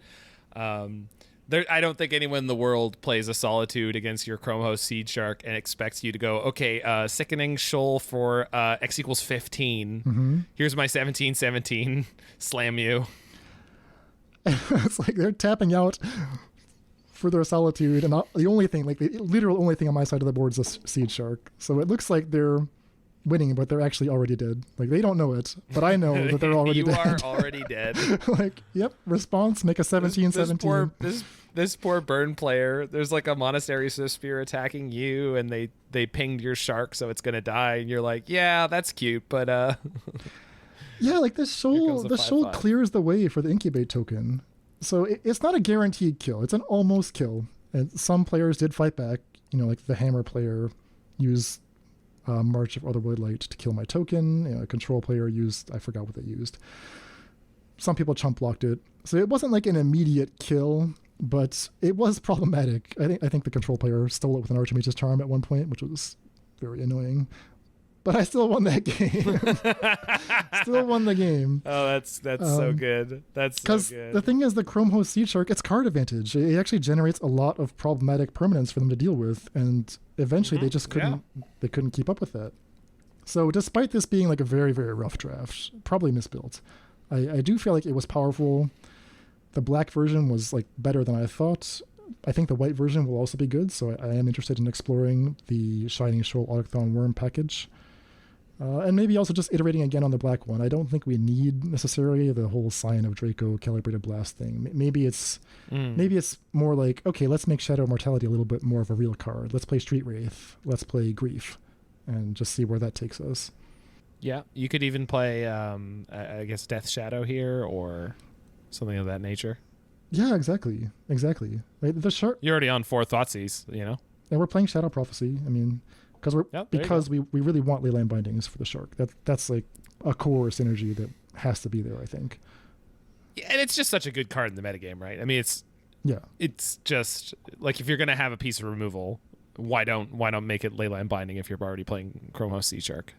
I don't think anyone in the world plays a Solitude against your Chrome Host Seedshark and expects you to go, okay, Sickening Shoal for X equals 15. Mm-hmm. Here's my 17/17. Slam you. It's like they're tapping out for their Solitude, and the only thing, like the literal only thing on my side of the board is a Seedshark. So it looks like they're winning, but they're actually already dead. Like, they don't know it, but I know that they're already dead. You are already dead. Like, yep, response, make a 17/17. This poor burn player, there's like a Monastery Spear attacking you, and they pinged your shark, so it's gonna die, and you're like, yeah, that's cute, but yeah, like the shoal clears the way for the incubate token. So it's not a guaranteed kill. It's an almost kill. And some players did fight back. You know, like the hammer player used March of Otherworldly Light to kill my token. You know, a control player used, I forgot what they used. Some people chump blocked it. So it wasn't like an immediate kill, but it was problematic. I think the control player stole it with an Archimage's Charm at one point, which was very annoying. But I still won that game. Still won the game. Oh, that's so good. That's so good. Because the thing is, the Chrome Host Seedshark, it's card advantage. It actually generates a lot of problematic permanents for them to deal with, and eventually they just couldn't. Yeah. They couldn't keep up with that. So, despite this being like a very, very rough draft, probably misbuilt, I do feel like it was powerful. The black version was like better than I thought. I think the white version will also be good, so I am interested in exploring the Shining Shoal Autochthon Worm package. And maybe also just iterating again on the black one. I don't think we need necessarily the whole Scion of Draco Calibrated Blast thing. Maybe it's more like, okay, let's make Shadow Mortality a little bit more of a real card. Let's play Street Wraith. Let's play Grief, and just see where that takes us. Yeah, you could even play, I guess, Death Shadow here or something of that nature. Yeah, exactly. Right, the shark. You're already on 4 Thoughtseize, you know. And we're playing Shadow Prophecy. I mean. Because we really want Leyline Bindings for the shark. That's like a core synergy that has to be there, I think. Yeah, and it's just such a good card in the metagame, right? I mean, it's just like if you're gonna have a piece of removal, why don't make it Leyline Binding if you're already playing Chrome Host Seedshark?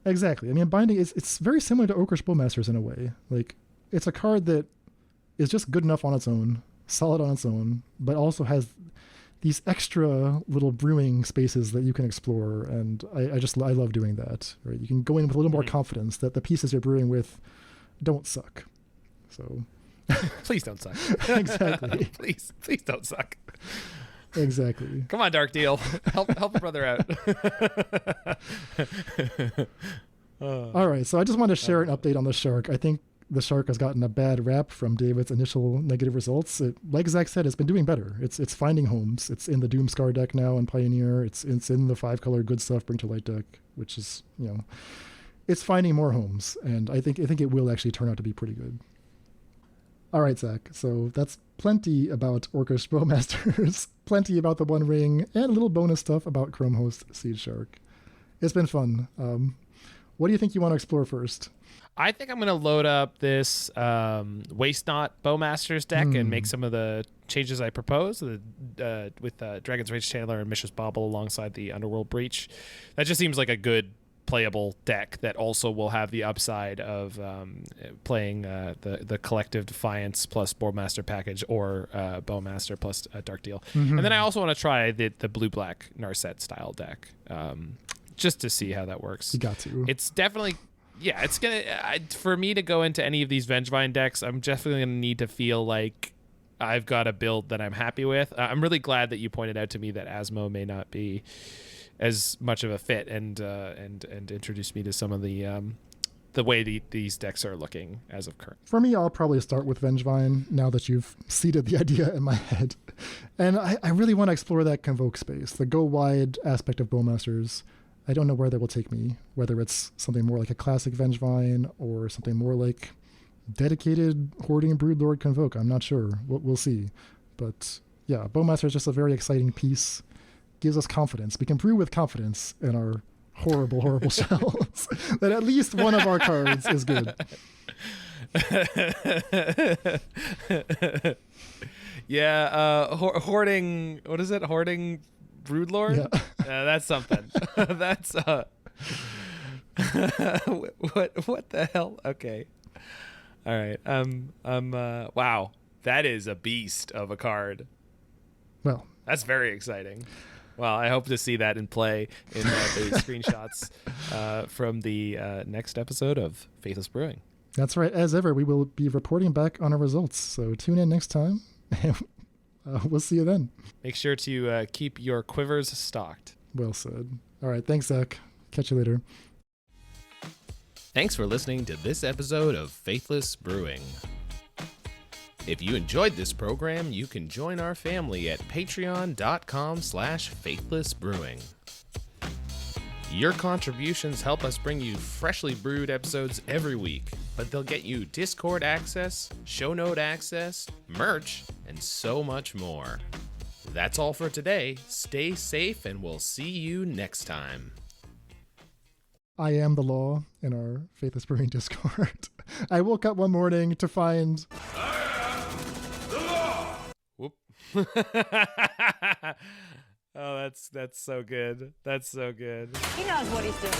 Exactly. I mean, Binding it's very similar to Orcish Bowmasters in a way. Like, it's a card that is just good enough on its own, solid on its own, but also has these extra little brewing spaces that you can explore, and I love doing that. Right, you can go in with a little more confidence that the pieces you're brewing with don't suck. So, please don't suck. Exactly. please don't suck. Exactly. Come on, Dark Deal, help a brother out. All right, so I just want to share an update on the shark. I think the shark has gotten a bad rap from David's initial negative results. Like Zach said, it's been doing better. It's finding homes. It's in the Doomscar deck now in Pioneer. It's in the 5-color good stuff Bring to Light deck, which is, you know, it's finding more homes, and I think it will actually turn out to be pretty good. All right, Zach. So that's plenty about Orcish Bowmasters, plenty about the One Ring, and a little bonus stuff about Chrome Host Seedshark. It's been fun. What do you think you want to explore first? I think I'm going to load up this Waste Not Bowmasters deck and make some of the changes I propose with Dragon's Rage Channeler and Mishra's Bauble alongside the Underworld Breach. That just seems like a good playable deck that also will have the upside of playing the Collective Defiance plus Bowmaster package or Bowmaster plus Dark Deal. Mm-hmm. And then I also want to try the blue-black Narset style deck just to see how that works. You got to. It's definitely... Yeah, it's gonna for me to go into any of these Vengevine decks, I'm definitely gonna need to feel like I've got a build that I'm happy with. I'm really glad that you pointed out to me that Asmo may not be as much of a fit, and introduced me to some of the way these decks are looking as of current. For me, I'll probably start with Vengevine now that you've seeded the idea in my head, and I really want to explore that Convoke space, the go wide aspect of Bowmasters. I don't know where that will take me, whether it's something more like a classic Vengevine or something more like dedicated Hoarding Broodlord Convoke. I'm not sure. We'll see. But yeah, Bowmaster is just a very exciting piece. Gives us confidence. We can brew with confidence in our horrible, horrible shells, that at least one of our cards is good. Yeah, hoarding. What is it? Hoarding Broodlord. Yeah. That's something. That's what the hell? Okay. All right. Wow. That is a beast of a card. Well, that's very exciting. Well, I hope to see that in play in the screenshots from the next episode of Faithless Brewing. That's right. As ever, we will be reporting back on our results. So tune in next time. We'll see you then. Make sure to keep your quivers stocked. Well said. All right. Thanks, Zach. Catch you later. Thanks for listening to this episode of Faithless Brewing. If you enjoyed this program, you can join our family at patreon.com/faithlessbrewing. Your contributions help us bring you freshly brewed episodes every week, but they'll get you Discord access, show note access, merch, and so much more. That's all for today. Stay safe, and we'll see you next time. I am the law in our Faithless Brewing Discord. I woke up one morning to find... Whoop. Oh, that's so good. That's so good. He knows what he's doing.